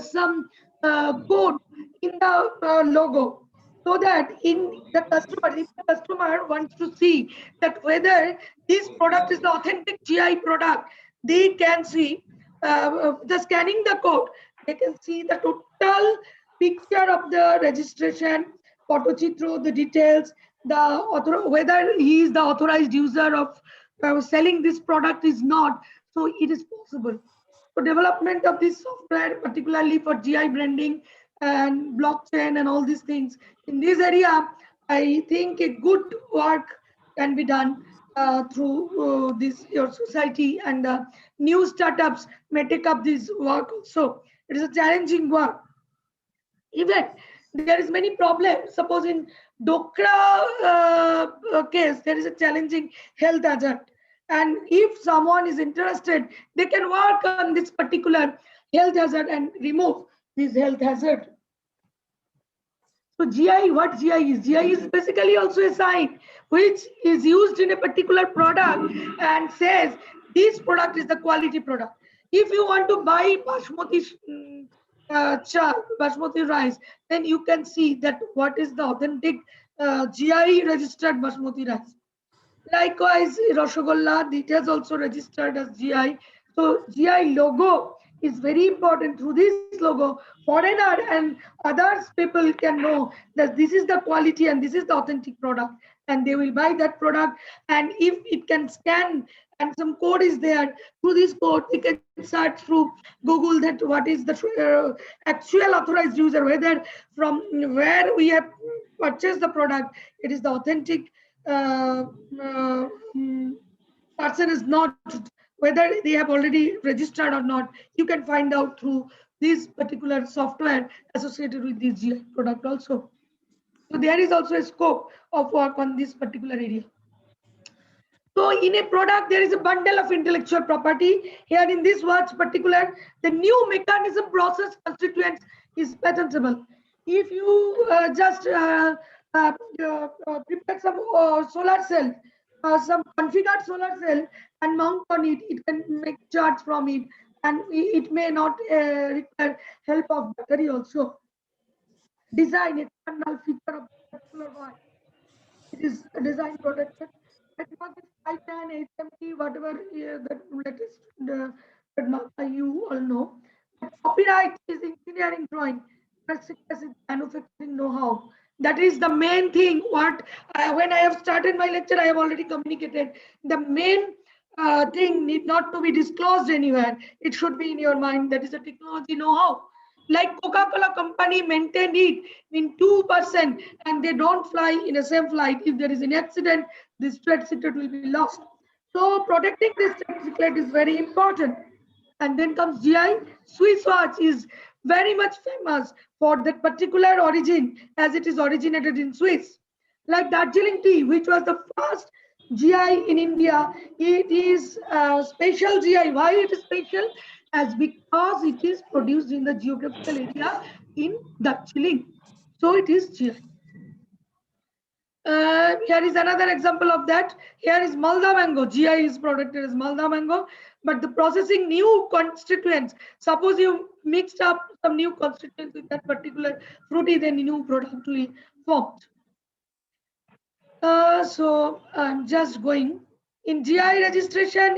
some code in the logo, so that in the customer, if the customer wants to see that whether this product is the authentic GI product, they can see the scanning the code, they can see the total picture of the registration, Potochitro, the details, whether he is the authorized user of selling this product is not. So it is possible. So development of this software, particularly for GI branding and blockchain and all these things in this area, I think a good work can be done through this your society, and new startups may take up this work also. It is a challenging work. Even there is many problems. Suppose in Dokra case, there is a challenging health hazard. And if someone is interested, they can work on this particular health hazard and remove this health hazard. So GI, what GI is? GI is basically also a sign which is used in a particular product and says this product is the quality product. If you want to buy basmati basmati rice, then you can see that what is the authentic GI registered basmati rice. Likewise, Rasgulla, it has also registered as GI. So GI logo is very important. Through this logo, foreigner and others people can know that this is the quality and this is the authentic product, and they will buy that product. And if it can scan and some code is there, through this code they can search through Google that what is the actual authorized user, whether from where we have purchased the product, it is the authentic person is not, whether they have already registered or not. You can find out through this particular software associated with this GI product also. So there is also a scope of work on this particular area. So in a product, there is a bundle of intellectual property. Here in this words particular, the new mechanism process constituents is patentable. If you just prepare some solar cell, some configured solar cell and mount on it, it can make charge from it, and it may not require help of battery also. Design external feature of particular one. It is design protected. Network is Titan, HMT, whatever the latest trademark, you all know. Copyright is engineering drawing, is manufacturing know-how. That is the main thing. What when I have started my lecture, I have already communicated. The main thing need not to be disclosed anywhere. It should be in your mind. That is a technology know-how. Like Coca-Cola company maintained it in 2%, and they don't fly in the same flight. If there is an accident, this trade secret will be lost. So protecting this trade secret is very important. And then comes GI. Swiss watch is very much famous for that particular origin, as it is originated in Swiss. Like Darjeeling tea, which was the first GI in India, it is special GI. Why it is special? As because it is produced in the geographical area in Darjeeling. So it is GI. Here is another example of that. Here is Malda mango. GI is protected as Malda mango, but the processing new constituents. Suppose you mixed up some new constituents with that particular fruity, then new product will be formed. So I'm just going. In GI registration,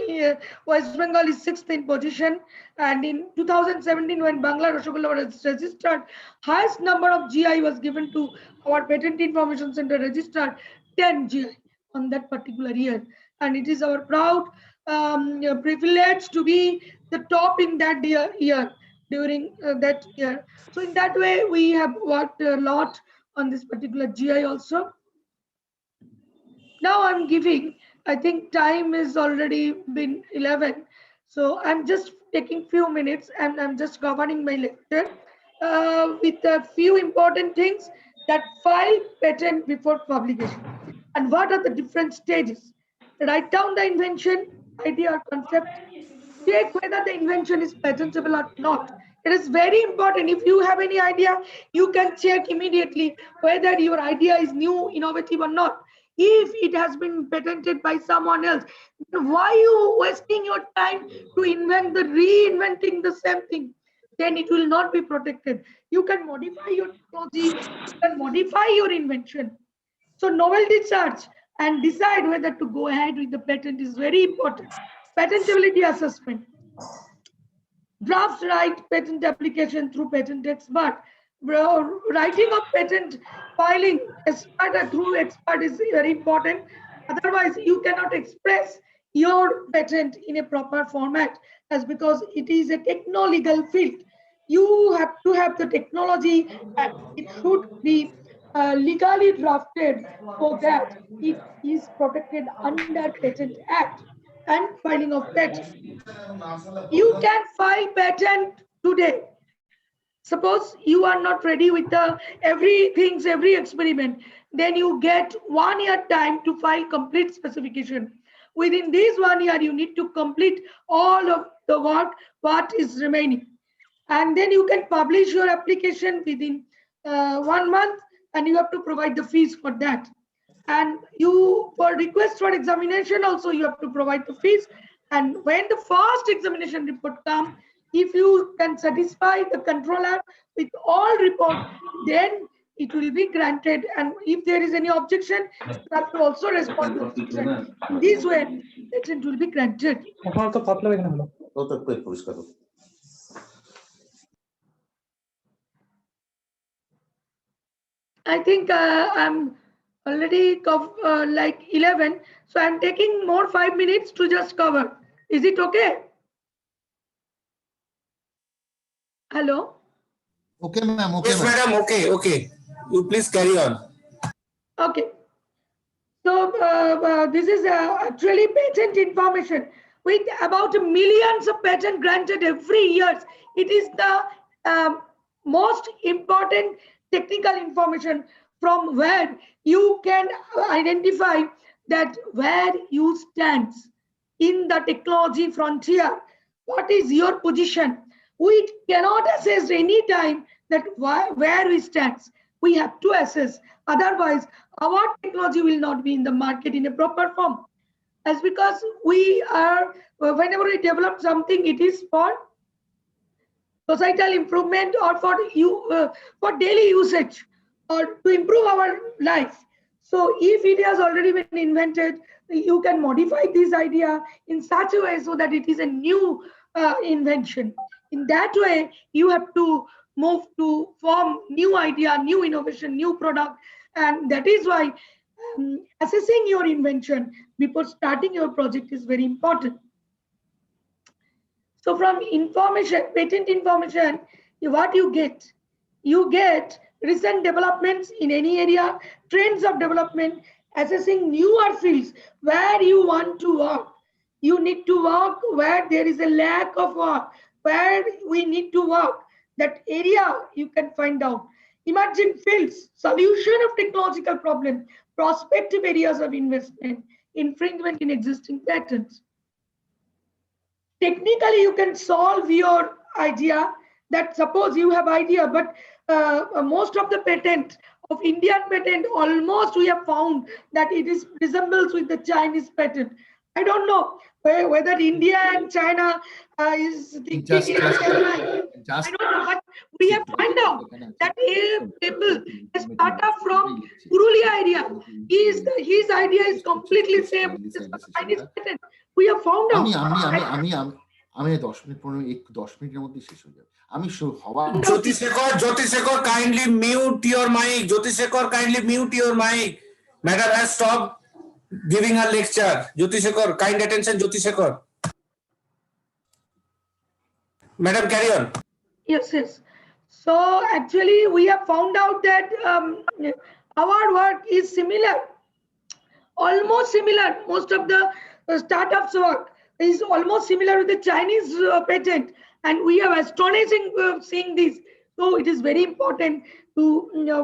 West Bengal is 6th in position. And in 2017, when Bangla Rasgulla was registered, highest number of GI was given to our Patent Information Center registered 10 GI on that particular year. And it is our proud privilege to be the top in that year during that year. So in that way, we have worked a lot on this particular GI also. Now I'm giving, I think time is already been 11. So I'm just taking few minutes and I'm just governing my lecture with a few important things that file patent before publication. And what are the different stages? Write down the invention, idea or concept. Check whether the invention is patentable or not. It is very important. If you have any idea, you can check immediately whether your idea is new, innovative or not. If it has been patented by someone else, why you wasting your time to reinventing the same thing? Then it will not be protected. You can modify your technology, you can modify your invention. So novelty search and decide whether to go ahead with the patent is very important. Patentability assessment. Draft write patent application through patent expert. Writing of patent filing through expert is very important. Otherwise, you cannot express your patent in a proper format, as because it is a techno-legal field. You have to have the technology and it should be legally drafted so that it is protected under Patent Act and filing of patent. You can file patent today. Suppose you are not ready with the every experiment, then you get 1 year time to file complete specification. Within this 1 year, you need to complete all of the work what is remaining. And then you can publish your application within 1 month, and you have to provide the fees for that. And you, for request for examination also, you have to provide the fees. And when the first examination report comes, if you can satisfy the controller with all reports, then it will be granted. And if there is any objection, you have to also respond to the objection. This way, patent will be granted. I think I'm already like 11, so I'm taking more 5 minutes to just cover. Is it okay? Hello? Okay, ma'am. Okay, Yes, ma'am. madam. Okay, okay. You please carry on. Okay. So this is actually patent information with about millions of patents granted every year. It is the most important technical information from where you can identify that where you stand in the technology frontier. What is your position? We cannot assess any time that where we stand. We have to assess. Otherwise, our technology will not be in the market in a proper form. As because we are, whenever we develop something, it is for societal improvement or for for daily usage or to improve our life. So if it has already been invented, you can modify this idea in such a way so that it is a new invention. In that way, you have to move to form new idea, new innovation, new product. And that is why assessing your invention before starting your project is very important. So from information, patent information, what you get? You get recent developments in any area, trends of development, assessing newer fields where you want to work. You need to work where there is a lack of work, where we need to work. That area you can find out. Emerging fields, solution of technological problem, prospective areas of investment, infringement in existing patents. Technically you can solve your idea. That suppose you have idea, but most of the patent of Indian patent, almost we have found that it is resembles with the Chinese patent. I don't know whether India and China is thinking Just- in the same line. Just I don't know, but we have found out that a startup from Purulia area, his idea is completely same with the Chinese patent. We have found out. আমি আমি আমি আমি আমি আমি 10 মিনিটের মধ্যে শেষ হয়ে যাবে। আমি হওয়া Jyoti Shekhar, kindly mute your mic. Jyoti Shekhar, kindly mute your mic. Madam has stopped giving her lecture. Jyoti Shekhar, kind attention, Jyoti Shekhar. Madam, carry on. Yes, yes. So actually, we have found out that our work is similar, almost similar. Most of the startups work is almost similar with the Chinese patent, and we are astonishing seeing this. So it is very important to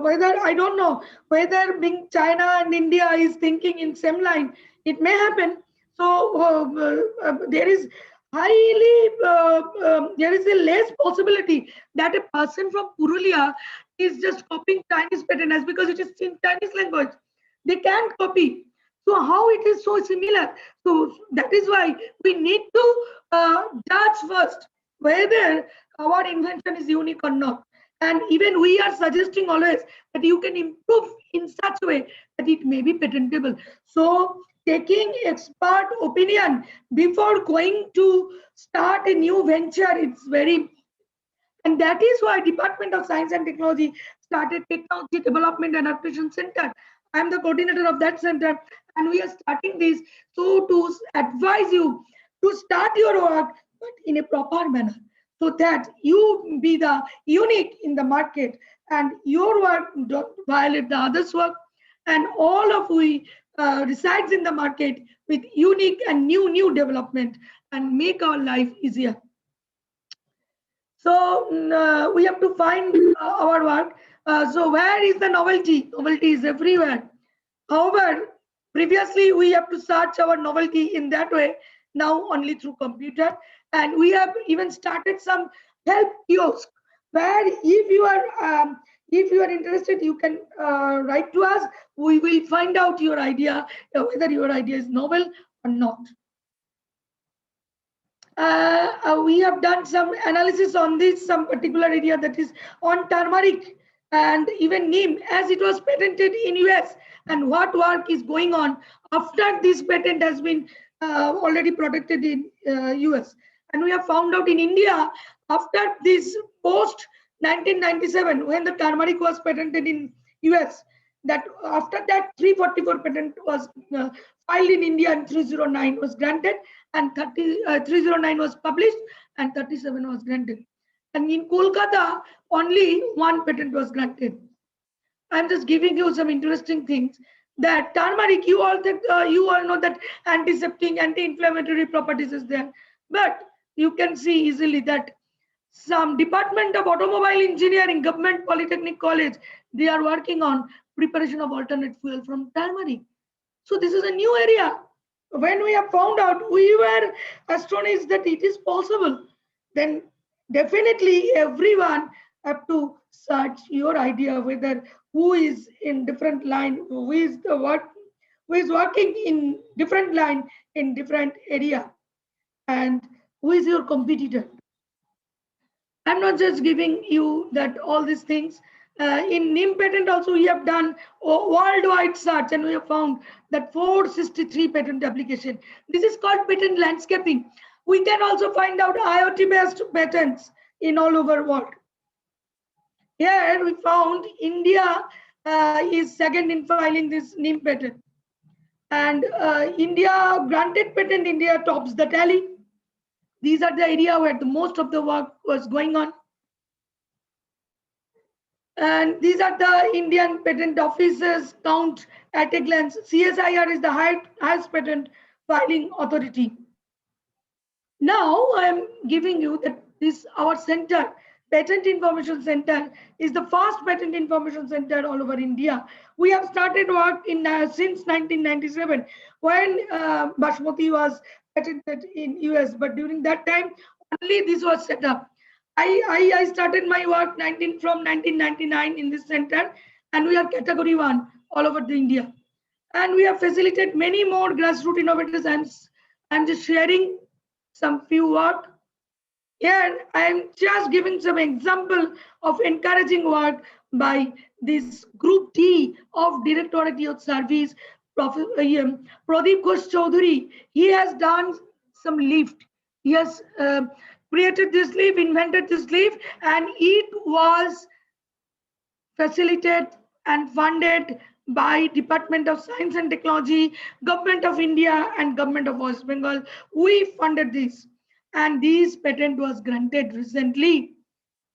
whether I don't know whether being China and India is thinking in same line. It may happen. So there is highly there is a less possibility that a person from Purulia is just copying Chinese patent as because it is in Chinese language. They can't copy. So how it is so similar? So that is why we need to judge first whether our invention is unique or not. And even we are suggesting always that you can improve in such a way that it may be patentable. So taking expert opinion before going to start a new venture, it's very, and that is why Department of Science and Technology started Technology Development and Application Center. I am the coordinator of that center, and we are starting this so to advise you to start your work, but in a proper manner, so that you be the unique in the market and your work don't violate the others' work, and all of we resides in the market with unique and new development and make our life easier. So we have to find our work. So where is the novelty? Novelty is everywhere. However, previously we have to search our novelty in that way. Now only through computer, and we have even started some help kiosk where if you are interested, you can write to us. We will find out your idea, whether your idea is novel or not. We have done some analysis on this, some particular area that is on turmeric and even neem, as it was patented in US, and what work is going on after this patent has been already protected in US. And we have found out in India, after this post 1997, when the turmeric was patented in US, that after that 344 patent was filed in India and 309 was granted, and 309 was published and 37 was granted. And in Kolkata, only one patent was granted. I'm just giving you some interesting things. That turmeric, you all know that antiseptic, anti-inflammatory properties is there, but you can see easily that some Department of Automobile Engineering, Government Polytechnic College, they are working on preparation of alternate fuel from turmeric. So this is a new area. When we have found out, we were astonished that it is possible. Then definitely everyone have to search your idea, whether who is in different line, who is working in different line in different area, and who is your competitor. I'm not just giving you that all these things. In NIM patent also we have done worldwide search, and we have found that 463 patent application. This is called patent landscaping. We can also find out IoT-based patents in all over world. Here we found India is second in filing this NIM patent. And India granted patent, India tops the tally. These are the area where the most of the work was going on. And these are the Indian patent offices count at a glance. CSIR is the highest patent filing authority. Now I am giving you that this our center, Patent Information Center, is the first patent information center all over India. We have started work in since 1997 when Basmati was patented in US, but during that time only this was set up. I started my work from 1999 in this center, and we are category 1 all over the India. And we have facilitated many more grassroots innovators. I'm just sharing some few work. Here I am just giving some example of encouraging work by this group D of Directorate Youth Service, Pradeep Ghosh Chaudhary. He has done some lift. He has created this lift, invented this lift, and it was facilitated and funded by Department of Science and Technology, Government of India, and Government of West Bengal. We funded this, and this patent was granted recently.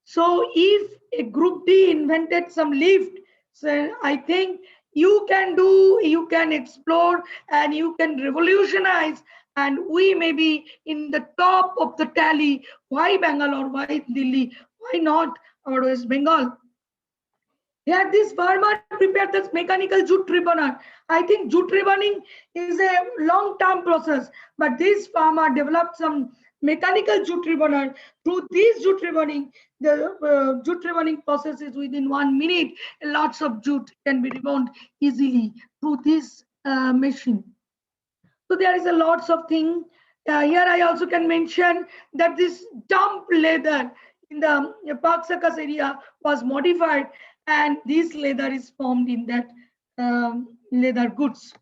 So if a group D invented some lift, so I think you can do, you can explore, and you can revolutionize, and we may be in the top of the tally. Why Bangalore? Why Delhi? Why not our West Bengal? Here, this farmer prepared this mechanical jute ribboner. I think jute ribboning is a long-term process, but this farmer developed some mechanical jute ribboner. Through this jute ribboning, the jute ribboning process is within 1 minute. Lots of jute can be ribboned easily through this machine. So there is a lots of things. Here I also can mention that this dump leather in the Park Circus area was modified, and this leather is formed in that leather goods.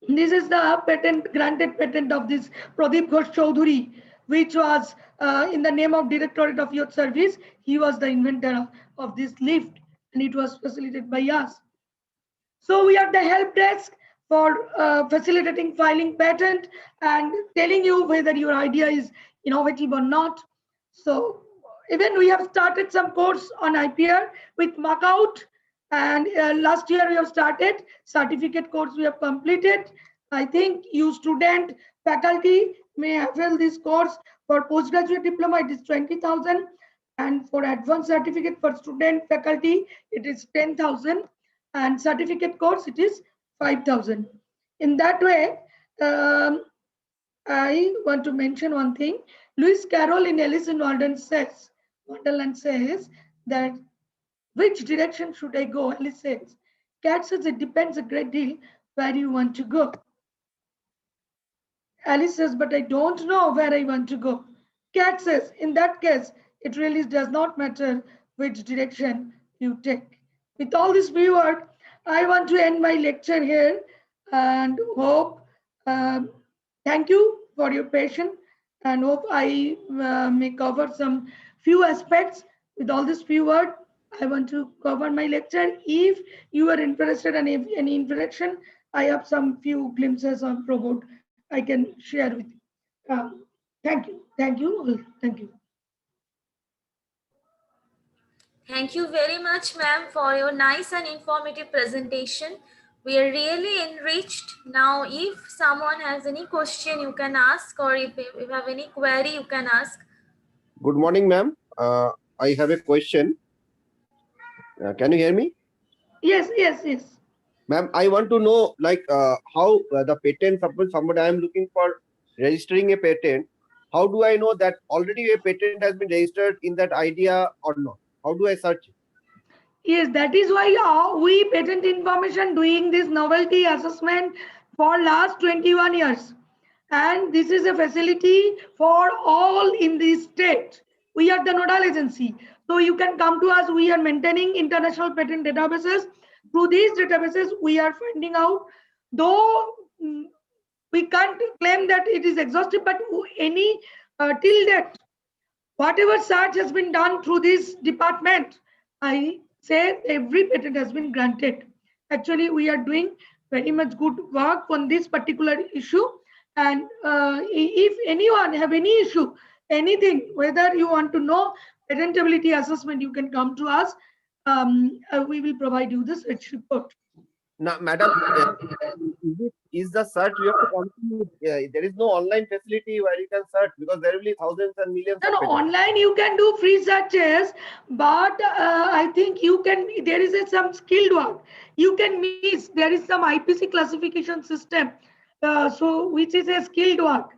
This is the patent, granted patent of this Pradeep Ghosh Chaudhary, which was in the name of Directorate of Youth Service. He was the inventor of this lift, and it was facilitated by us. So we are the help desk for facilitating filing patent and telling you whether your idea is innovative or not. So even we have started some course on IPR with Markout, and last year we have started certificate course we have completed. I think you student faculty may avail this course. For postgraduate diploma it is 20,000, and for advanced certificate for student faculty it is 10,000, and certificate course it is 5,000. In that way, I want to mention one thing. Lewis Carroll in Alice in Wonderland says that which direction should I go? Alice says, Cat says it depends a great deal where you want to go. Alice says, but I don't know where I want to go. Cat says, in that case, it really does not matter which direction you take. With all this viewer, I want to end my lecture here and hope, thank you for your patience, and hope I may cover some few aspects. With all this few words, I want to cover my lecture. If you are interested in any interaction, I have some few glimpses on Probot I can share with you. Thank you. Thank you. Thank you. Thank you very much, ma'am, for your nice and informative presentation. We are really enriched. Now, if someone has any question, you can ask, or if you have any query, you can ask. Good morning, ma'am. I have a question. Can you hear me? Yes, yes, yes. Ma'am, I want to know how the patent, suppose somebody I am looking for registering a patent, how do I know that already a patent has been registered in that idea or not? How do I search it? Yes, that is why we Patent Information doing this novelty assessment for last 21 years. And this is a facility for all in the state. We are the nodal agency. So you can come to us. We are maintaining international patent databases. Through these databases, we are finding out, though we can't claim that it is exhaustive, but any till that, whatever search has been done through this department, I say every patent has been granted. Actually, we are doing very much good work on this particular issue. And if anyone have any issue, anything, whether you want to know patentability assessment, you can come to us. We will provide you the search report. Now, madam, is the search you have to continue? There is no online facility where you can search, because there will be thousands and millions. No, of no, patents. online you can do free searches, but I think you can, there is some skilled work. You can miss, there is some IPC classification system, so which is a skilled work.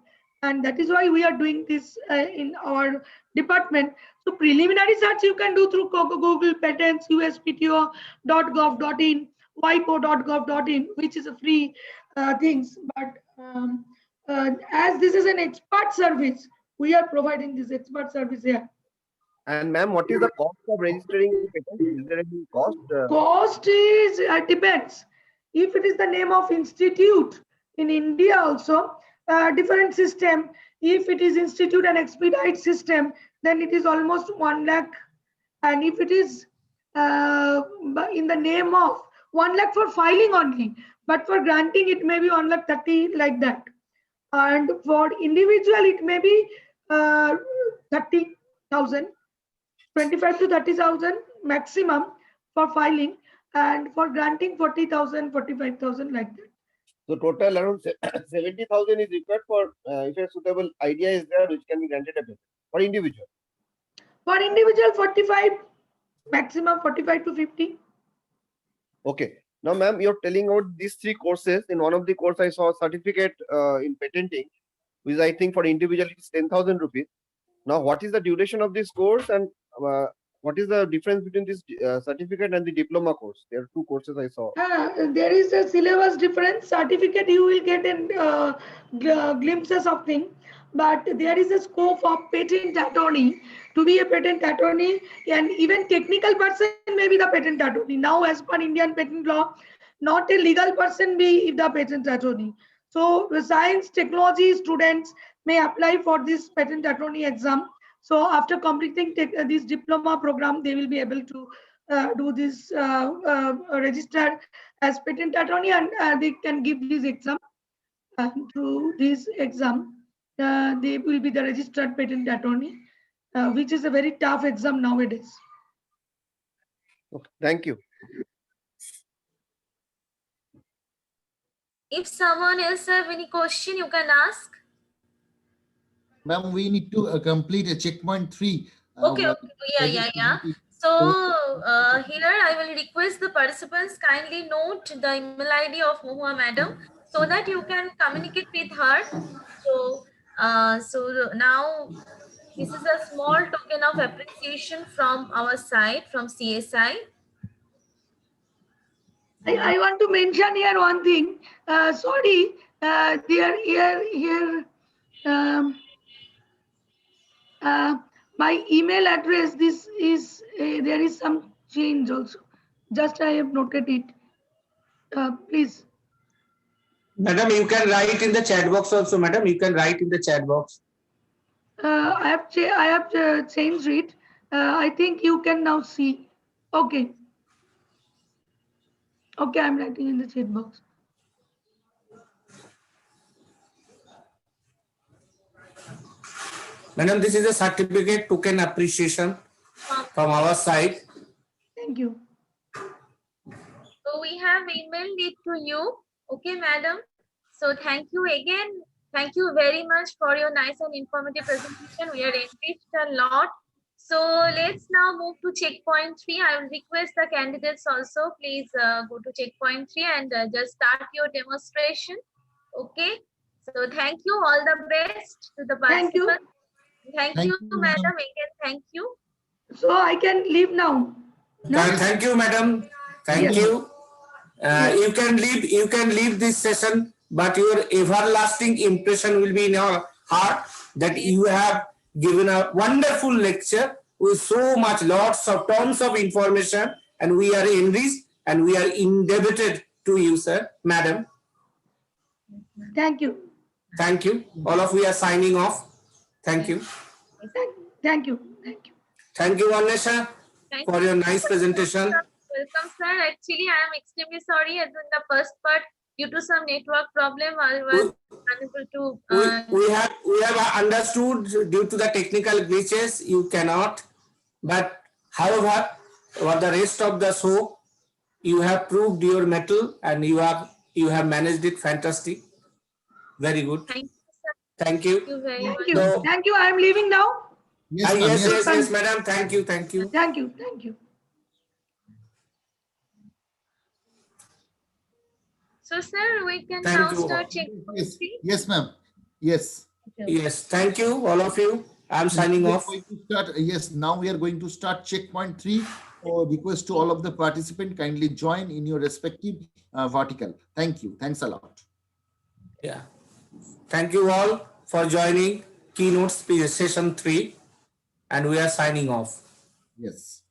And that is why we are doing this in our department. So preliminary search you can do through Google Patents, uspto.gov.in, wipo.gov.in, which is a free things. But as this is an expert service, we are providing this expert service here. And ma'am, what is the cost of registering a patent? Is there any cost? Cost is depends. If it is the name of institute in India also, different system. If it is institute and expedite system, then it is almost 1 lakh. And if it is in the name of 1 lakh for filing only, but for granting it may be 1,30,000 like that. And for individual it may be 30,000, 25 to 30,000 maximum for filing, and for granting 40,000, 45,000 like that. So total around 70,000 is required for if a suitable idea is there, which can be granted a patent for individual. For individual 45, maximum 45 to 50. Okay. Now, ma'am, you're telling about these 3 courses. In one of the course, I saw a certificate in patenting, which I think for individual is 10,000 rupees. Now, what is the duration of this course, and what is the difference between this certificate and the diploma course? There are 2 courses I saw. There is a syllabus difference. Certificate you will get in glimpses of things, but there is a scope of patent attorney to be a patent attorney, and even technical person may be the patent attorney. Now, as per Indian patent law, not a legal person be the patent attorney. So the science technology students may apply for this patent attorney exam. So after completing this diploma program, they will be able to do this register as patent attorney, and they can give this exam. And through this exam, they will be the registered patent attorney, which is a very tough exam nowadays. Okay. Thank you. If someone else have any question, you can ask. Ma'am, we need to complete a checkpoint 3. Okay, yeah. So here I will request the participants kindly note the email ID of Mohua madam so that you can communicate with her. So, so now this is a small token of appreciation from our side, from CSI. I want to mention here one thing. Sorry, here. My email address, this is there is some change also. Just I have noted it. Please. Madam, you can write in the chat box also, madam. You can write in the chat box. I have changed it. I think you can now see. Okay. Okay, I'm writing in the chat box. Madam, this is a certificate token appreciation from our side. Thank you. So we have emailed it to you. Okay, madam. So thank you again. Thank you very much for your nice and informative presentation. We are enriched a lot. So let's now move to checkpoint 3. I will request the candidates also, please go to checkpoint 3 and just start your demonstration. Okay. So thank you. All the best to the participants. Thank you, madam. Again, thank you. So I can leave now. No? Thank you, madam. Thank you. You can leave this session, but your everlasting impression will be in your heart that you have given a wonderful lecture with so much, lots of tons of information, and we are enriched and we are indebted to you, sir, madam. Thank you. Thank you. All of you are signing off. Thank you. Thank you. Thank you. Thank you, Vanesha, Thank for your nice presentation. Welcome, sir. Actually, I am extremely sorry. As in the first part, due to some network problem, I was unable to. We have understood due to the technical glitches you cannot, but however, for the rest of the show, you have proved your mettle and you have managed it fantastic. Very good. Thank you, sir. Thank you. Thank you very Thank much. you. So- Thank you. I am leaving now. Yes, ma'am, Yes, madam. Thank you. Thank you. Thank you. So, sir, we can Thank now you. start checking. Yes, yes, ma'am. Yes. Yes, thank you, all of you. I'm signing We are off. going to start- Yes, now we are going to start checkpoint 3. So request to all of the participants kindly join in your respective vertical. Thank you. Thanks a lot. Yeah. Thank you all for joining keynote session 3, and we are signing off. Yes.